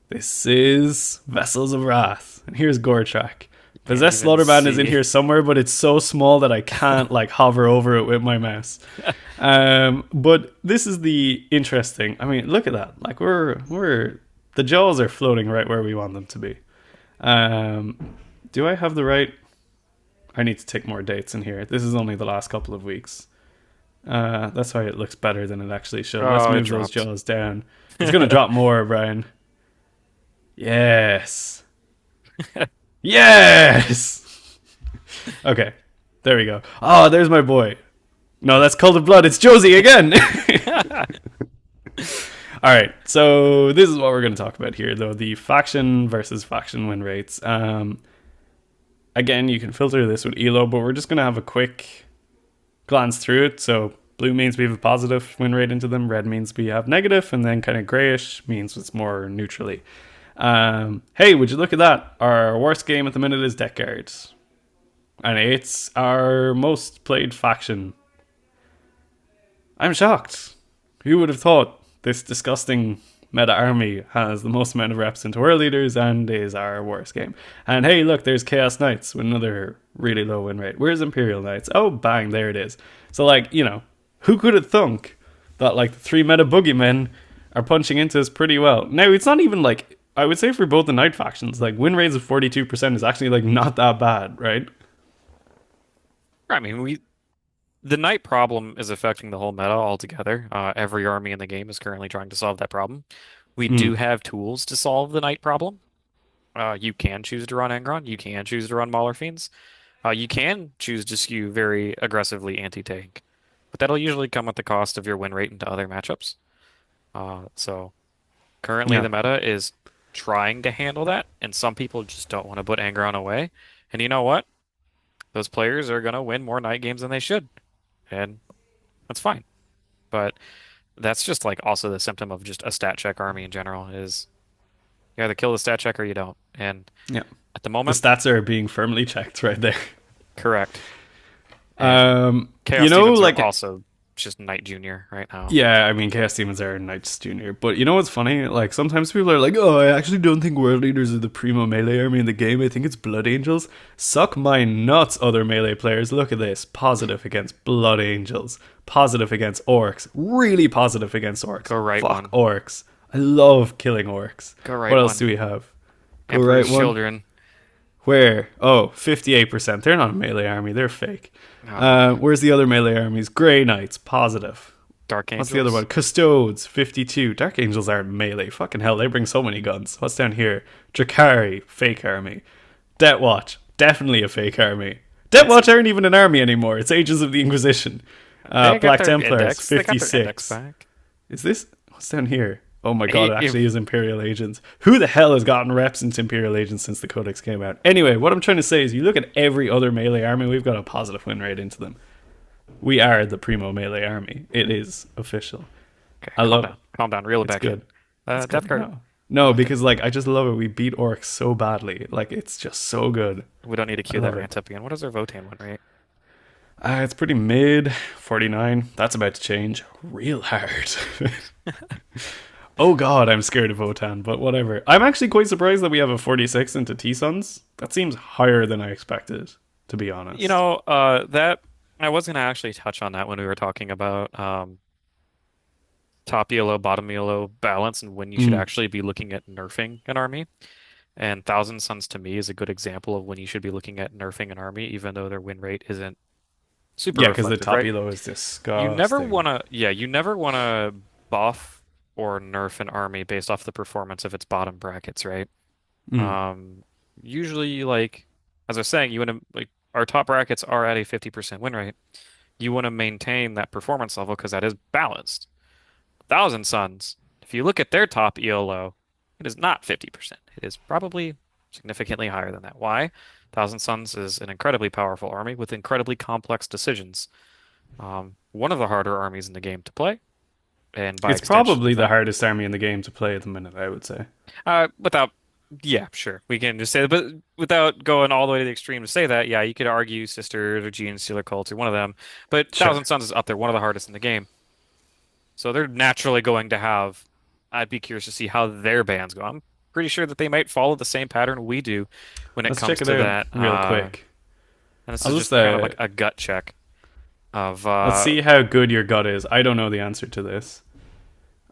Speaker 1: This is Vessels of Wrath. And here's Gortrak. Possessed Slaughterband is in here somewhere, but it's so small that I can't like hover over it with my mouse. But this is the interesting. I mean, look at that. Like we're the jaws are floating right where we want them to be. Do I have the right? I need to take more dates in here. This is only the last couple of weeks. That's why it looks better than it actually should. Let's move those jaws down. It's going to drop more, Brian. Yes. Yes. Okay. There we go. Oh, there's my boy. No, that's Cult of Blood. It's Josie again. All right. So this is what we're going to talk about here, though. The faction versus faction win rates. Again, you can filter this with ELO, but we're just going to have a quick glance through it. So blue means we have a positive win rate into them. Red means we have negative, and then kind of grayish means it's more neutrally. Hey, would you look at that? Our worst game at the minute is Death Guard, and it's our most played faction. I'm shocked. Who would have thought this disgusting meta army has the most amount of reps into World Leaders and is our worst game? And hey, look, there's Chaos Knights with another really low win rate. Where's Imperial Knights? Oh, bang, there it is. So, like, you know, who could have thunk that, like, the 3 meta boogeymen are punching into us pretty well? Now, it's not even, like, I would say for both the Knight factions, like, win rates of 42% is actually, like, not that bad, right?
Speaker 2: I mean, the Knight problem is affecting the whole meta altogether. Every army in the game is currently trying to solve that problem. We do have tools to solve the Knight problem. You can choose to run Angron. You can choose to run Mauler Fiends. You can choose to skew very aggressively anti-tank. But that'll usually come at the cost of your win rate into other matchups. So currently the meta is trying to handle that, and some people just don't want to put Angron away. And you know what? Those players are going to win more Knight games than they should. And that's fine. But that's just like also the symptom of just a stat check army in general is you either kill the stat check or you don't. And
Speaker 1: yeah,
Speaker 2: at the moment,
Speaker 1: the stats are being firmly checked right there.
Speaker 2: Correct.
Speaker 1: Chaos
Speaker 2: you know, like also just Knight Junior right now.
Speaker 1: Yeah, I mean, Chaos Demons are Knights Junior. But you know what's funny? Like, sometimes people are like, oh, I actually don't think World Leaders are the primo melee army in the game. I think it's Blood Angels. Suck my nuts, other melee players. Look at this. Positive against Blood Angels. Positive against Orcs. Really positive against Orcs.
Speaker 2: Go right
Speaker 1: Fuck
Speaker 2: one.
Speaker 1: Orcs. I love killing Orcs.
Speaker 2: Go right
Speaker 1: What else
Speaker 2: one.
Speaker 1: do we have? Go
Speaker 2: Emperor's
Speaker 1: right one.
Speaker 2: Children.
Speaker 1: Where? Oh, 58%. They're not a melee army. They're fake. Where's the other melee armies? Grey Knights, positive.
Speaker 2: Dark Angels.
Speaker 1: What's the other one? Custodes, 52. Dark Angels aren't melee. Fucking hell, they bring so many guns. What's down here? Drakari, fake army. Death Watch, definitely a fake army. Death Watch aren't even an army anymore. It's Ages of the Inquisition. Black Templars, 56. Is this? What's down here? Oh my god, it actually is Imperial Agents. Who the hell has gotten reps into Imperial Agents since the Codex came out? Anyway, what I'm trying to say is you look at every other melee army, we've got a positive win rate into them. We are the primo melee army. It is official.
Speaker 2: Okay,
Speaker 1: I love it.
Speaker 2: Calm down, reel it back
Speaker 1: good.
Speaker 2: in. Death Guard.
Speaker 1: No, because like I just love it. We beat orcs so badly. Like it's just so good.
Speaker 2: We don't need to
Speaker 1: I
Speaker 2: cue that
Speaker 1: love it.
Speaker 2: rant up again. What is our Votan one rate?
Speaker 1: It's pretty mid, 49. That's about to change real hard. Oh god, I'm scared of Votan, but whatever. I'm actually quite surprised that we have a 46 into T-Suns. That seems higher than I expected, to be
Speaker 2: You
Speaker 1: honest.
Speaker 2: know, that I was gonna actually touch on that when we were talking about top ELO, bottom ELO balance and when you should
Speaker 1: Mm.
Speaker 2: actually be looking at nerfing an army. And Thousand Suns to me is a good example of when you should be looking at nerfing an army, even though their win rate isn't super
Speaker 1: Yeah, because the
Speaker 2: reflective,
Speaker 1: top
Speaker 2: right?
Speaker 1: elo is
Speaker 2: You never
Speaker 1: disgusting.
Speaker 2: wanna, yeah, you never wanna buff or nerf an army based off the performance of its bottom brackets, right?
Speaker 1: Mm.
Speaker 2: Um, Usually, like as I was saying, you want to like our top brackets are at a 50% win rate. You want to maintain that performance level because that is balanced. Thousand Suns, if you look at their top ELO, it is not 50%. It is probably significantly higher than that. Why? Thousand Suns is an incredibly powerful army with incredibly complex decisions. One of the harder armies in the game to play, and by
Speaker 1: It's
Speaker 2: extension,
Speaker 1: probably the hardest army in the game to play at the minute, I would say.
Speaker 2: without, yeah, sure, we can just say that, but without going all the way to the extreme to say that, yeah, you could argue Sisters or Gene Stealer Cult or one of them, but Thousand
Speaker 1: Sure.
Speaker 2: Suns is up there, one of the hardest in the game. So they're naturally going to have. I'd be curious to see how their bans go. I'm pretty sure that they might follow the same pattern we do when it
Speaker 1: Let's
Speaker 2: comes
Speaker 1: check it
Speaker 2: to
Speaker 1: out
Speaker 2: that.
Speaker 1: real quick.
Speaker 2: And this
Speaker 1: I'll
Speaker 2: is
Speaker 1: just
Speaker 2: just kind of like a gut check of
Speaker 1: let's see how good your gut is. I don't know the answer to this.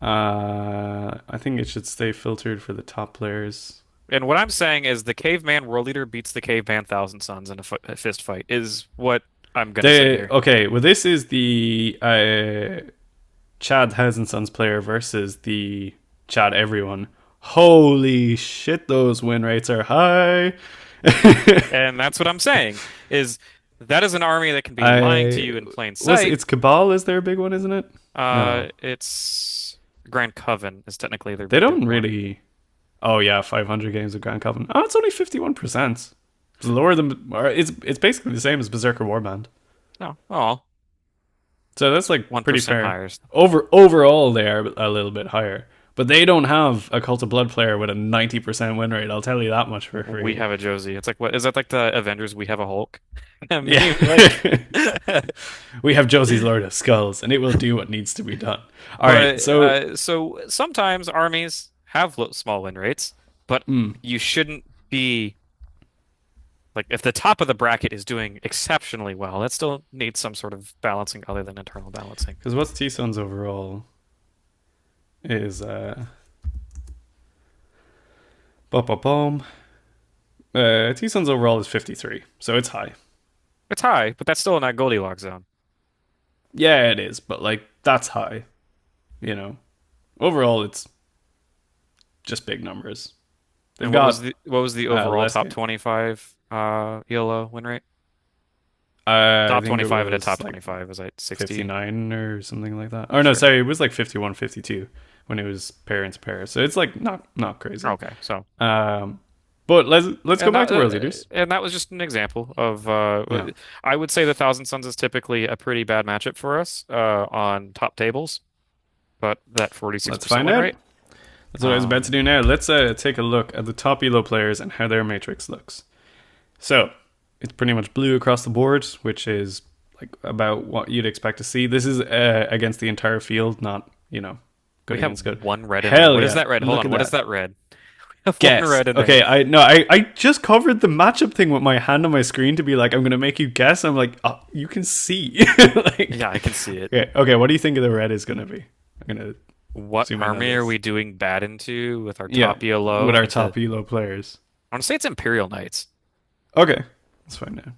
Speaker 1: I think it should stay filtered for the top players.
Speaker 2: and what I'm saying is the caveman world leader beats the caveman Thousand Suns in a fist fight is what I'm gonna say
Speaker 1: They
Speaker 2: here.
Speaker 1: okay. Well, this is the Chad Thousand Sons player versus the Chad Everyone. Holy shit! Those win rates are high.
Speaker 2: And that's what I'm saying is that is an army that can be lying to
Speaker 1: I
Speaker 2: you in plain
Speaker 1: was
Speaker 2: sight.
Speaker 1: it's Cabal is their big one, isn't it? No,
Speaker 2: It's Grand Coven is technically
Speaker 1: they
Speaker 2: their
Speaker 1: don't
Speaker 2: one.
Speaker 1: really. Oh yeah, 500 games of Grand Covenant. Oh, it's only 51%. It's lower than. Or it's basically the same as Berserker Warband.
Speaker 2: No, oh,
Speaker 1: So that's like pretty
Speaker 2: 1%
Speaker 1: fair.
Speaker 2: higher.
Speaker 1: Overall, they are a little bit higher, but they don't have a Cult of Blood player with a 90% win rate. I'll tell you that much for
Speaker 2: We
Speaker 1: free.
Speaker 2: have a Josie. It's like what is that like the Avengers? We have a Hulk. I mean, like,
Speaker 1: Yeah, we have Josie's Lord of Skulls, and it will do what needs to be done. All right,
Speaker 2: but
Speaker 1: so
Speaker 2: so sometimes armies have small win rates, but you shouldn't be like if the top of the bracket is doing exceptionally well, that still needs some sort of balancing other than internal balancing.
Speaker 1: because what's T Sun's overall is boom. T Sun's overall is 53, so it's high.
Speaker 2: It's high, but that's still in that Goldilocks zone.
Speaker 1: Yeah, it is, but like that's high. You know, overall it's just big numbers. They've
Speaker 2: And
Speaker 1: got
Speaker 2: what was the overall
Speaker 1: less
Speaker 2: top
Speaker 1: game.
Speaker 2: 25 ELO win rate?
Speaker 1: I
Speaker 2: Top
Speaker 1: think it
Speaker 2: 25 and a top
Speaker 1: was like
Speaker 2: 25 was like 60.
Speaker 1: 59 or something like that. Or no,
Speaker 2: Sure.
Speaker 1: sorry, it was like 51, 52 when it was pair into pair. So it's like not crazy.
Speaker 2: Okay, so
Speaker 1: Um, but let's go back to World Leaders.
Speaker 2: and that was just an example of
Speaker 1: Yeah,
Speaker 2: I would say the Thousand Suns is typically a pretty bad matchup for us on top tables, but that
Speaker 1: let's
Speaker 2: 46%
Speaker 1: find
Speaker 2: win
Speaker 1: out.
Speaker 2: rate.
Speaker 1: That's what I was about to
Speaker 2: Um,
Speaker 1: do now. Let's take a look at the top elo players and how their matrix looks. So it's pretty much blue across the board, which is like about what you'd expect to see. This is against the entire field, not good
Speaker 2: we have
Speaker 1: against good.
Speaker 2: one red in there.
Speaker 1: Hell
Speaker 2: What is
Speaker 1: yeah!
Speaker 2: that red? Hold
Speaker 1: Look
Speaker 2: on,
Speaker 1: at
Speaker 2: what is
Speaker 1: that.
Speaker 2: that red? We have one
Speaker 1: Guess.
Speaker 2: red in there.
Speaker 1: Okay, I just covered the matchup thing with my hand on my screen to be like, I'm gonna make you guess. I'm like, oh, you can see.
Speaker 2: Yeah,
Speaker 1: Like,
Speaker 2: I can see it.
Speaker 1: okay. What do you think of the red is gonna be? I'm gonna
Speaker 2: What
Speaker 1: zoom in on
Speaker 2: army are
Speaker 1: this.
Speaker 2: we doing bad into with our
Speaker 1: Yeah,
Speaker 2: top ELO
Speaker 1: with our
Speaker 2: into
Speaker 1: top elo players.
Speaker 2: I want to say it's Imperial Knights.
Speaker 1: Okay, let's find out.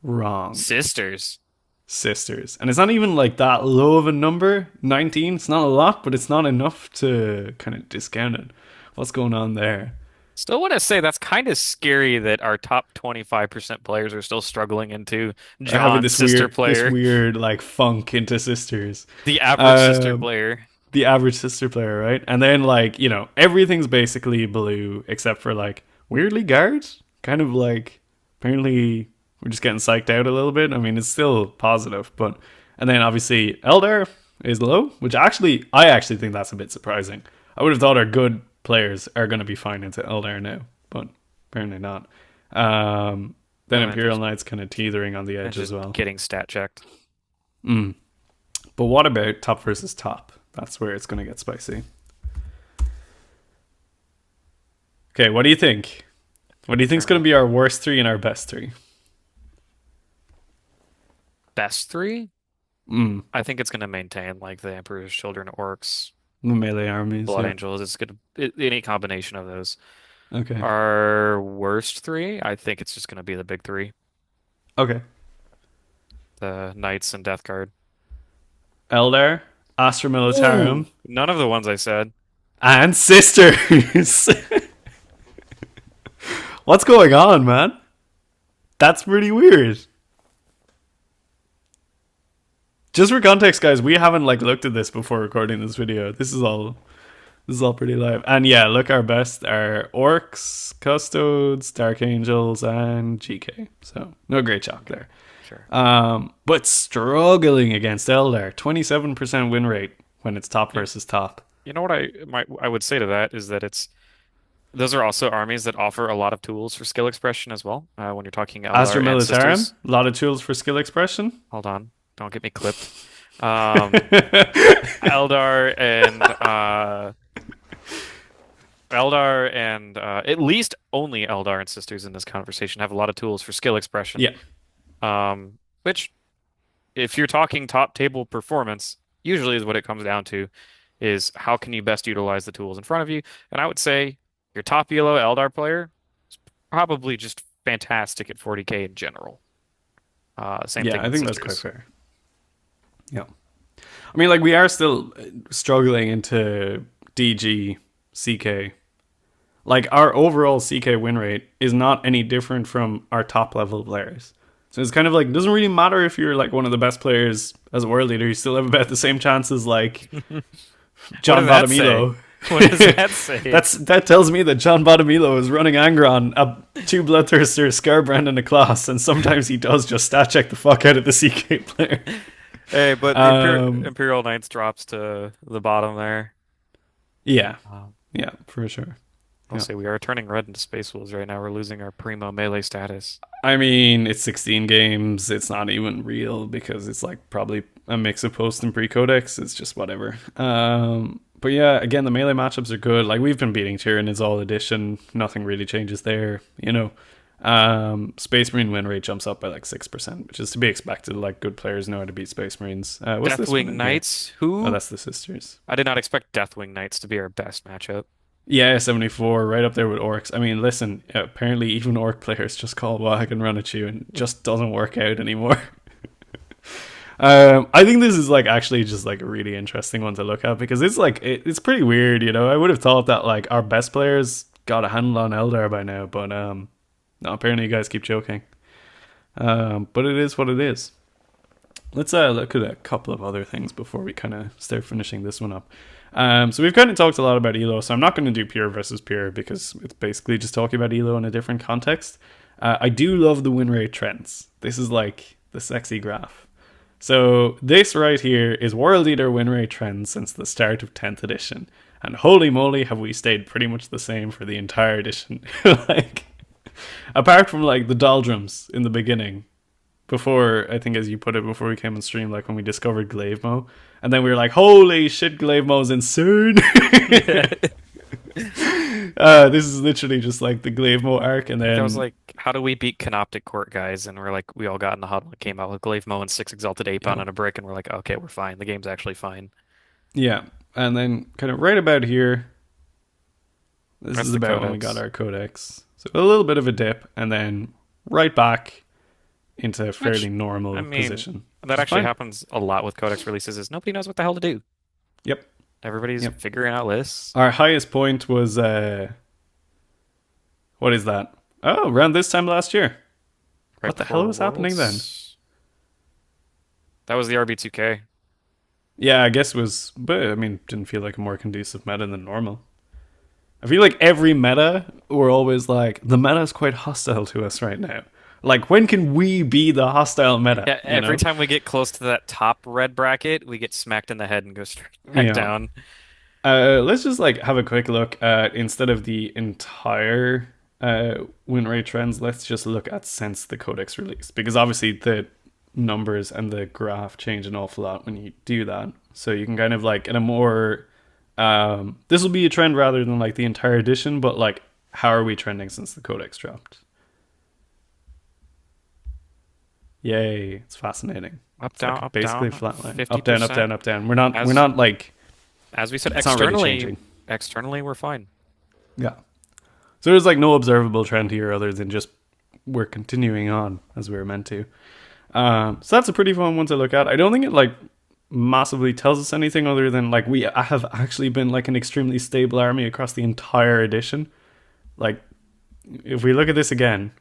Speaker 1: Wrong.
Speaker 2: Sisters.
Speaker 1: Sisters. And it's not even like that low of a number. 19. It's not a lot, but it's not enough to kind of discount it. What's going on there?
Speaker 2: Still want to say that's kind of scary that our top 25% players are still struggling into
Speaker 1: Having
Speaker 2: John's sister
Speaker 1: this
Speaker 2: player,
Speaker 1: weird like funk into sisters.
Speaker 2: the average sister
Speaker 1: Um,
Speaker 2: player.
Speaker 1: the average sister player, right? And then like, everything's basically blue except for like weirdly guards. Kind of like apparently we're just getting psyched out a little bit. I mean, it's still positive, and then obviously Eldar is low, which I actually think that's a bit surprising. I would have thought our good players are going to be fine into Eldar now, but apparently not. Then
Speaker 2: And then
Speaker 1: Imperial
Speaker 2: just
Speaker 1: Knight's kind of teetering on the
Speaker 2: and
Speaker 1: edge as
Speaker 2: just
Speaker 1: well.
Speaker 2: getting stat checked.
Speaker 1: Mm. But what about top versus top? That's where it's going to get spicy. Okay, what do you think? What do you think is going to be our worst three and our best three?
Speaker 2: Best three?
Speaker 1: Mm.
Speaker 2: I think it's going to maintain like the Emperor's Children, Orcs,
Speaker 1: The melee armies.
Speaker 2: Blood
Speaker 1: Yeah.
Speaker 2: Angels. It's going to any combination of those.
Speaker 1: Okay.
Speaker 2: Our worst three, I think it's just going to be the big three,
Speaker 1: Okay.
Speaker 2: the Knights and Death Guard.
Speaker 1: Eldar, Astra Militarum,
Speaker 2: Ooh. None of the ones I said.
Speaker 1: and Sisters. What's going on, man? That's pretty weird. Just for context, guys, we haven't like looked at this before recording this video. This is all pretty live. And yeah, look, our best are Orcs, Custodes, Dark Angels, and GK. So no great shock there.
Speaker 2: Sure.
Speaker 1: But struggling against Eldar, 27% win rate when it's top versus top.
Speaker 2: You know what I would say to that is that those are also armies that offer a lot of tools for skill expression as well. When you're talking
Speaker 1: Astra
Speaker 2: Eldar and
Speaker 1: Militarum,
Speaker 2: Sisters.
Speaker 1: a lot of tools for skill expression.
Speaker 2: Hold on, don't get me clipped. Eldar and at least only Eldar and Sisters in this conversation have a lot of tools for skill expression.
Speaker 1: Yeah.
Speaker 2: Which, if you're talking top table performance, usually is what it comes down to, is how can you best utilize the tools in front of you. And I would say your top elo Eldar player is probably just fantastic at 40k in general. Same
Speaker 1: Yeah,
Speaker 2: thing
Speaker 1: I
Speaker 2: with
Speaker 1: think that's quite
Speaker 2: Sisters.
Speaker 1: fair. Yeah. I mean, like, we are still struggling into DG, CK. Like, our overall CK win rate is not any different from our top level players. So it's kind of like, it doesn't really matter if you're like one of the best players as a world leader, you still have about the same chances like John
Speaker 2: What does that
Speaker 1: Bottomilo.
Speaker 2: say? What does that say?
Speaker 1: That tells me that John Bottomilo is running Angron, two Bloodthirsters, Scarbrand, and a Kloss, and sometimes he does just stat check the fuck out of the CK player.
Speaker 2: Hey, but the Imperial Knights drops to the bottom there.
Speaker 1: Yeah,
Speaker 2: Um,
Speaker 1: yeah, for sure.
Speaker 2: I'll
Speaker 1: Yeah.
Speaker 2: say we are turning red into Space Wolves right now. We're losing our primo melee status.
Speaker 1: I mean, it's 16 games. It's not even real because it's like probably a mix of post and pre-codex. It's just whatever. But yeah, again, the melee matchups are good. Like, we've been beating Tyranids all edition. Nothing really changes there, you know. Space Marine win rate jumps up by like 6%, which is to be expected. Like, good players know how to beat Space Marines. What's this one in
Speaker 2: Deathwing
Speaker 1: here?
Speaker 2: Knights, who?
Speaker 1: Oh, that's the Sisters.
Speaker 2: I did not expect Deathwing Knights to be our best matchup.
Speaker 1: Yeah, 74, right up there with Orcs. I mean, listen, apparently even Orc players just call wag and run at you and it just doesn't work out anymore. I think this is like actually just like a really interesting one to look at because it's like it's pretty weird, you know. I would have thought that like our best players got a handle on Eldar by now, but no, apparently you guys keep joking. But it is what it is. Let's look at a couple of other things before we kind of start finishing this one up. So we've kind of talked a lot about Elo, so I'm not going to do pure versus pure because it's basically just talking about Elo in a different context. I do love the win rate trends. This is like the sexy graph. So this right here is World Eater win rate trends since the start of 10th edition. And holy moly, have we stayed pretty much the same for the entire edition. Like, apart from like the doldrums in the beginning, before, I think as you put it, before we came on stream, like when we discovered Glavemo, and then we were like, holy shit, Glavemo's insane. This is literally just like the Glavemo arc, and then
Speaker 2: I was like, how do we beat Canoptic Court, guys? And we're like, we all got in the huddle and came out with Glavemo and 6 Exalted Apon and a brick, and we're like, okay, we're fine. The game's actually fine.
Speaker 1: yeah, and then kind of right about here, this
Speaker 2: That's
Speaker 1: is
Speaker 2: the
Speaker 1: about when we
Speaker 2: codex.
Speaker 1: got our codex. So a little bit of a dip, and then right back into a fairly normal
Speaker 2: I mean,
Speaker 1: position.
Speaker 2: that
Speaker 1: Which is
Speaker 2: actually
Speaker 1: fine.
Speaker 2: happens a lot with Codex releases is nobody knows what the hell to do.
Speaker 1: Yep.
Speaker 2: Everybody's
Speaker 1: Yep.
Speaker 2: figuring out lists.
Speaker 1: Our highest point was what is that? Oh, around this time last year.
Speaker 2: Right
Speaker 1: What the hell
Speaker 2: before
Speaker 1: was happening then?
Speaker 2: Worlds. That was the RB2K.
Speaker 1: Yeah, I guess it was, but I mean, didn't feel like a more conducive meta than normal. I feel like every meta, we're always like, the meta is quite hostile to us right now. Like, when can we be the hostile meta?
Speaker 2: Yeah,
Speaker 1: you
Speaker 2: every
Speaker 1: know?
Speaker 2: time we get close to that top red bracket, we get smacked in the head and go straight back
Speaker 1: Yeah.
Speaker 2: down.
Speaker 1: Let's just like have a quick look at, instead of the entire win rate trends, let's just look at since the codex release, because obviously the numbers and the graph change an awful lot when you do that. So you can kind of like get a more this will be a trend rather than like the entire edition, but like how are we trending since the codex dropped? Yay, it's fascinating.
Speaker 2: Up,
Speaker 1: It's
Speaker 2: down,
Speaker 1: like
Speaker 2: up,
Speaker 1: basically
Speaker 2: down,
Speaker 1: flatline. Up, down, up,
Speaker 2: 50%.
Speaker 1: down, up, down. We're
Speaker 2: As
Speaker 1: not like,
Speaker 2: as we said,
Speaker 1: it's not really
Speaker 2: externally,
Speaker 1: changing.
Speaker 2: externally we're fine.
Speaker 1: Yeah. So there's like no observable trend here other than just we're continuing on as we were meant to. So that's a pretty fun one to look at. I don't think it like massively tells us anything other than like we have actually been like an extremely stable army across the entire edition. Like if we look at this again,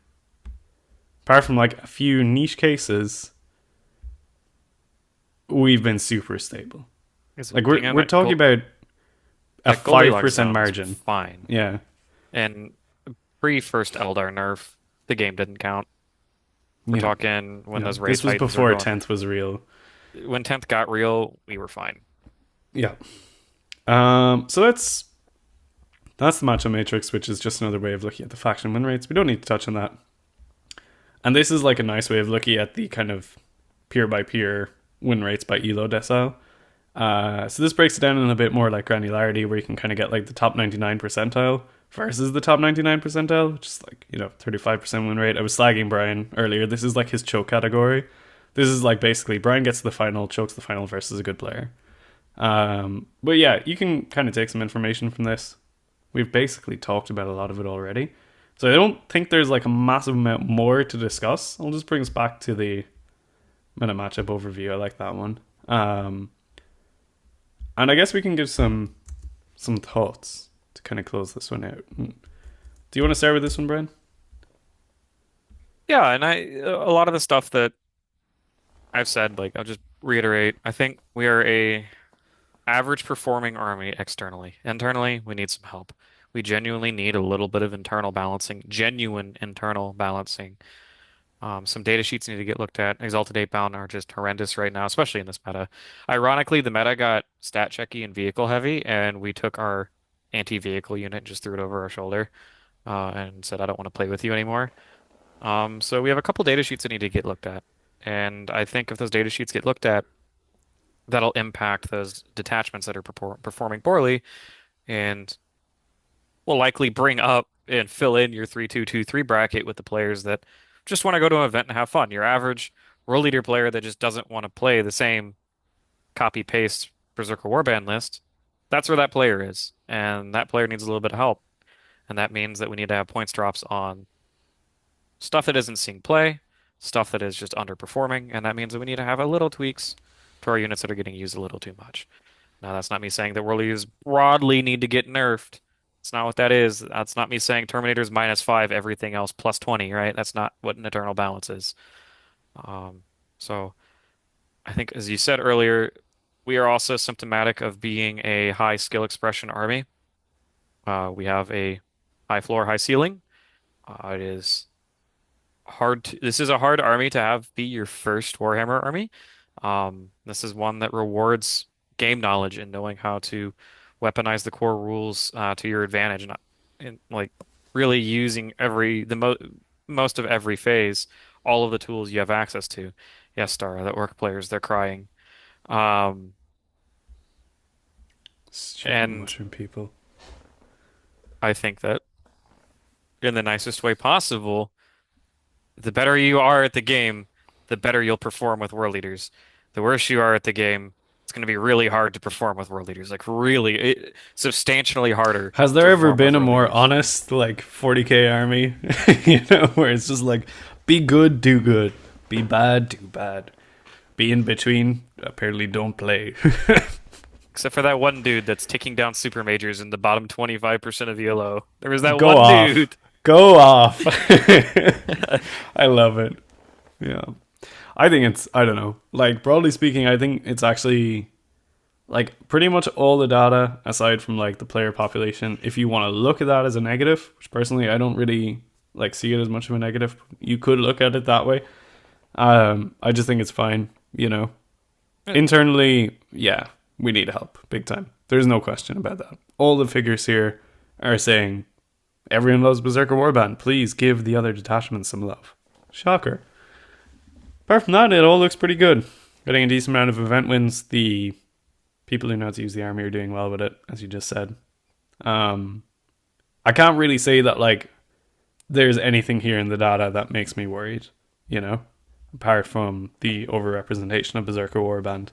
Speaker 1: apart from like a few niche cases, we've been super stable. Like we're talking about a
Speaker 2: that Goldilocks
Speaker 1: 5%
Speaker 2: zone is
Speaker 1: margin.
Speaker 2: fine.
Speaker 1: Yeah.
Speaker 2: And pre first Eldar nerf, the game didn't count. We're
Speaker 1: Yeah.
Speaker 2: talking when
Speaker 1: Yeah.
Speaker 2: those raid
Speaker 1: This was
Speaker 2: titans were
Speaker 1: before
Speaker 2: going.
Speaker 1: 10th was real.
Speaker 2: When 10th got real, we were fine.
Speaker 1: Yeah. So that's the matchup matrix, which is just another way of looking at the faction win rates. We don't need to touch on that. And this is like a nice way of looking at the kind of peer by peer win rates by elo decile. So this breaks it down in a bit more like granularity, where you can kind of get like the top 99 percentile versus the top 99 percentile, which is like, 35% win rate. I was slagging Brian earlier. This is like his choke category. This is like basically Brian gets to the final, chokes the final versus a good player. But yeah, you can kind of take some information from this. We've basically talked about a lot of it already. So I don't think there's like a massive amount more to discuss. I'll just bring us back to the meta matchup overview. I like that one. And I guess we can give some thoughts to kind of close this one out. Do you want to start with this one, Brian?
Speaker 2: Yeah, and a lot of the stuff that I've said, like I'll just reiterate. I think we are a average performing army externally. Internally, we need some help. We genuinely need a little bit of internal balancing, genuine internal balancing. Some data sheets need to get looked at. Exalted 8-bound are just horrendous right now, especially in this meta. Ironically, the meta got stat checky and vehicle heavy, and we took our anti-vehicle unit and just threw it over our shoulder and said, I don't want to play with you anymore. So we have a couple data sheets that need to get looked at. And I think if those data sheets get looked at, that'll impact those detachments that are performing poorly and will likely bring up and fill in your 3-2-2-3 bracket with the players that just want to go to an event and have fun. Your average world leader player that just doesn't want to play the same copy paste Berserker Warband list, that's where that player is. And that player needs a little bit of help. And that means that we need to have points drops on stuff that isn't seeing play, stuff that is just underperforming, and that means that we need to have a little tweaks to our units that are getting used a little too much. Now, that's not me saying that world leaders broadly need to get nerfed. It's not what that is. That's not me saying Terminator's -5, everything else +20, right? That's not what an eternal balance is. So I think, as you said earlier, we are also symptomatic of being a high skill expression army. We have a high floor, high ceiling. It is this is a hard army to have be your first Warhammer army. This is one that rewards game knowledge and knowing how to weaponize the core rules to your advantage, and like really using most of every phase, all of the tools you have access to. Yes, Dara, the orc players, they're crying. Um,
Speaker 1: Stupid
Speaker 2: and
Speaker 1: mushroom people.
Speaker 2: I think that in the nicest way possible, the better you are at the game, the better you'll perform with world leaders. The worse you are at the game, it's going to be really hard to perform with world leaders. Like really, substantially harder
Speaker 1: Has
Speaker 2: to
Speaker 1: there ever
Speaker 2: perform with
Speaker 1: been a
Speaker 2: world
Speaker 1: more
Speaker 2: leaders.
Speaker 1: honest like 40k army? Where it's just like be good, do good, be bad, do bad, be in between. Apparently, don't play.
Speaker 2: Except for that one dude that's taking down super majors in the bottom 25% of ELO. There was that
Speaker 1: Go
Speaker 2: one
Speaker 1: off,
Speaker 2: dude.
Speaker 1: go off. I love it. Yeah, I think it's, I don't know. Like broadly speaking, I think it's actually like pretty much all the data aside from like the player population. If you want to look at that as a negative, which personally I don't really like see it as much of a negative, you could look at it that way. I just think it's fine. Internally, yeah, we need help big time. There's no question about that. All the figures here are saying everyone loves Berserker Warband. Please give the other detachments some love. Shocker. Apart from that, it all looks pretty good. Getting a decent amount of event wins. The people who know how to use the army are doing well with it, as you just said. Um, I can't really say that like there's anything here in the data that makes me worried. You know, apart from the overrepresentation of Berserker Warband.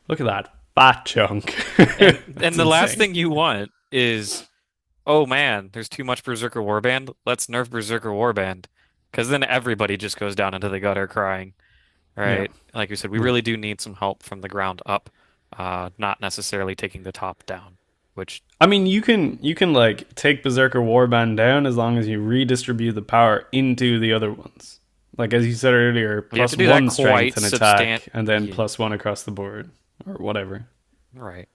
Speaker 1: Look at that fat chunk.
Speaker 2: And
Speaker 1: That's
Speaker 2: the last
Speaker 1: insane.
Speaker 2: thing you want is, oh man, there's too much Berserker Warband. Let's nerf Berserker Warband. Because then everybody just goes down into the gutter crying,
Speaker 1: Yeah.
Speaker 2: right? Like you said, we
Speaker 1: Yeah.
Speaker 2: really do need some help from the ground up, not necessarily taking the top down, which
Speaker 1: I mean, you can like take Berserker Warband down as long as you redistribute the power into the other ones. Like as you said earlier,
Speaker 2: you have to
Speaker 1: plus
Speaker 2: do that
Speaker 1: one strength
Speaker 2: quite
Speaker 1: and
Speaker 2: substant.
Speaker 1: attack, and then
Speaker 2: Yeah,
Speaker 1: plus one across the board, or whatever.
Speaker 2: right.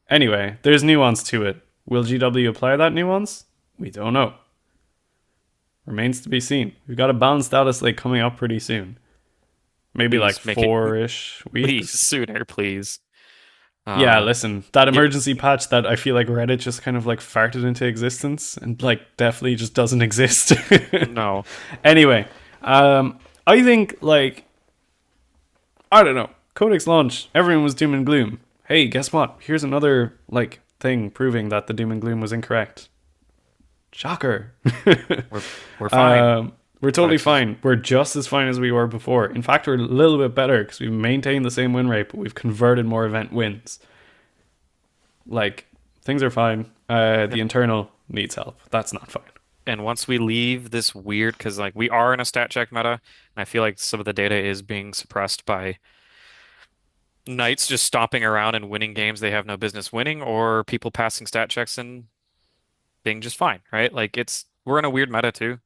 Speaker 1: Anyway, there's nuance to it. Will GW apply that nuance? We don't know. Remains to be seen. We've got a balanced status like coming up pretty soon. Maybe like
Speaker 2: Please make it,
Speaker 1: 4-ish
Speaker 2: please
Speaker 1: weeks.
Speaker 2: sooner, please.
Speaker 1: Yeah,
Speaker 2: Uh,
Speaker 1: listen, that
Speaker 2: give,
Speaker 1: emergency patch that I feel like Reddit just kind of like farted into existence and like definitely just doesn't exist.
Speaker 2: no.
Speaker 1: Anyway, I think like I don't know. Codex launch, everyone was doom and gloom. Hey, guess what? Here's another like thing proving that the doom and gloom was incorrect. Shocker.
Speaker 2: We're we're fine.
Speaker 1: We're totally
Speaker 2: Codex is
Speaker 1: fine. We're just as fine as we were before. In fact, we're a little bit better because we've maintained the same win rate, but we've converted more event wins. Like things are fine. The internal needs help. That's not fine.
Speaker 2: and once we leave this weird, because like we are in a stat check meta, and I feel like some of the data is being suppressed by knights just stomping around and winning games they have no business winning, or people passing stat checks and being just fine, right? Like it's we're in a weird meta too.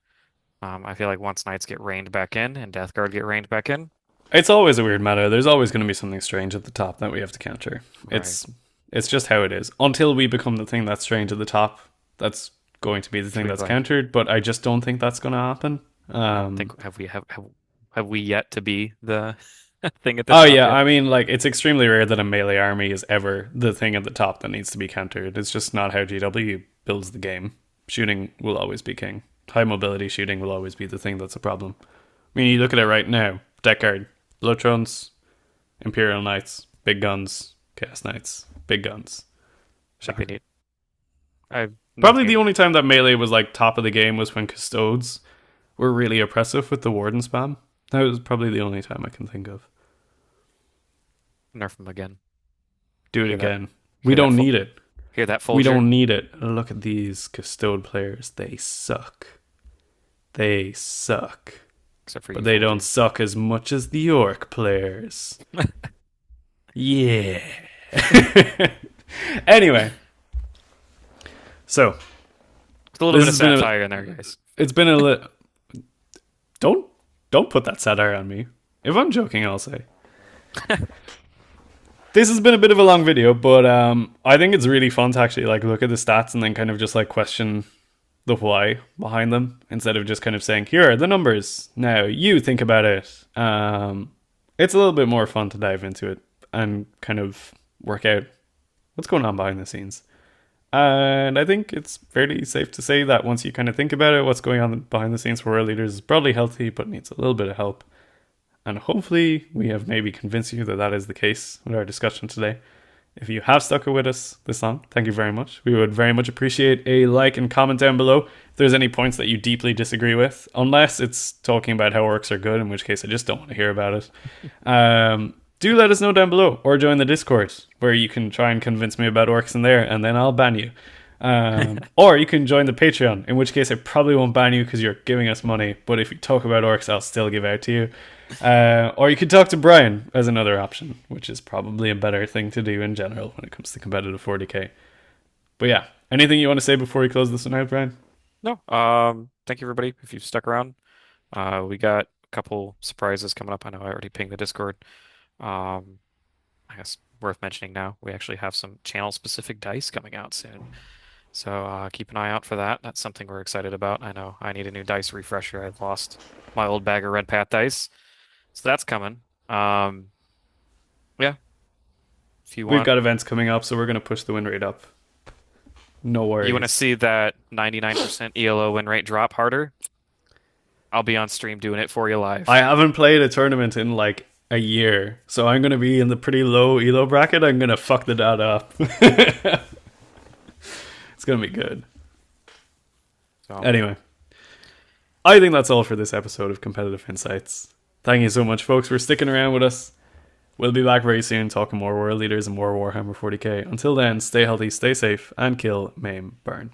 Speaker 2: I feel like once knights get reined back in and Death Guard get reined back in,
Speaker 1: It's always a weird meta. There's always going to be something strange at the top that we have to counter.
Speaker 2: right?
Speaker 1: It's just how it is. Until we become the thing that's strange at the top, that's going to be the
Speaker 2: Should
Speaker 1: thing
Speaker 2: we
Speaker 1: that's
Speaker 2: play?
Speaker 1: countered. But I just don't think that's going to happen.
Speaker 2: I don't
Speaker 1: Um,
Speaker 2: think have we yet to be the thing at the
Speaker 1: oh
Speaker 2: top
Speaker 1: yeah,
Speaker 2: yet?
Speaker 1: I mean, like it's extremely rare that a melee army is ever the thing at the top that needs to be countered. It's just not how GW builds the game. Shooting will always be king. High mobility shooting will always be the thing that's a problem. I mean, you look at it right now. Deck guard, Bloodthrones, Imperial Knights, big guns, Chaos Knights, big guns.
Speaker 2: I think we
Speaker 1: Shocker.
Speaker 2: need. I
Speaker 1: Probably the
Speaker 2: nothing
Speaker 1: only time that melee was like top of the game was when Custodes were really oppressive with the Warden spam. That was probably the only time I can think of.
Speaker 2: nerf them again.
Speaker 1: Do it
Speaker 2: Hear that?
Speaker 1: again. We
Speaker 2: Hear that?
Speaker 1: don't need it.
Speaker 2: Hear that,
Speaker 1: We
Speaker 2: Folger?
Speaker 1: don't need it. Look at these Custode players. They suck. They suck.
Speaker 2: Except for
Speaker 1: But
Speaker 2: you,
Speaker 1: they don't
Speaker 2: Folger.
Speaker 1: suck as much as the Orc players. Yeah. Anyway, so
Speaker 2: It's a little
Speaker 1: this
Speaker 2: bit of
Speaker 1: has been
Speaker 2: satire in there, guys.
Speaker 1: it's been a don't don't put that satire on me. If I'm joking, I'll say. This has been a bit of a long video, but I think it's really fun to actually like look at the stats and then kind of just like question the why behind them instead of just kind of saying, here are the numbers. Now you think about it. It's a little bit more fun to dive into it and kind of work out what's going on behind the scenes. And I think it's fairly safe to say that once you kind of think about it, what's going on behind the scenes for world leaders is broadly healthy, but needs a little bit of help. And hopefully, we have maybe convinced you that that is the case with our discussion today. If you have stuck with us this long, thank you very much. We would very much appreciate a like and comment down below if there's any points that you deeply disagree with, unless it's talking about how orcs are good, in which case I just don't want to hear about it. Do let us know down below, or join the Discord, where you can try and convince me about orcs in there, and then I'll ban you. Or you can join the Patreon, in which case I probably won't ban you because you're giving us money, but if you talk about orcs, I'll still give out to you. Or you could talk to Brian as another option, which is probably a better thing to do in general when it comes to competitive 40k. But yeah, anything you want to say before we close this one out, Brian?
Speaker 2: No. Thank you everybody if you've stuck around. We got a couple surprises coming up. I know I already pinged the Discord. Um, I guess worth mentioning now, we actually have some channel specific dice coming out soon. So keep an eye out for that. That's something we're excited about. I know I need a new dice refresher. I've lost my old bag of Red Path dice. So that's coming. Yeah, if you
Speaker 1: We've
Speaker 2: want.
Speaker 1: got events coming up, so we're going to push the win rate up. No
Speaker 2: You want to
Speaker 1: worries.
Speaker 2: see that 99% ELO win rate drop harder? I'll be on stream doing it for you
Speaker 1: I
Speaker 2: live.
Speaker 1: haven't played a tournament in like a year, so I'm going to be in the pretty low elo bracket. I'm going to fuck the data up. It's going to be good.
Speaker 2: So,
Speaker 1: Anyway, I think that's all for this episode of Competitive Insights. Thank you so much, folks, for sticking around with us. We'll be back very soon talking more World Leaders and more Warhammer 40k. Until then, stay healthy, stay safe, and kill, maim, burn.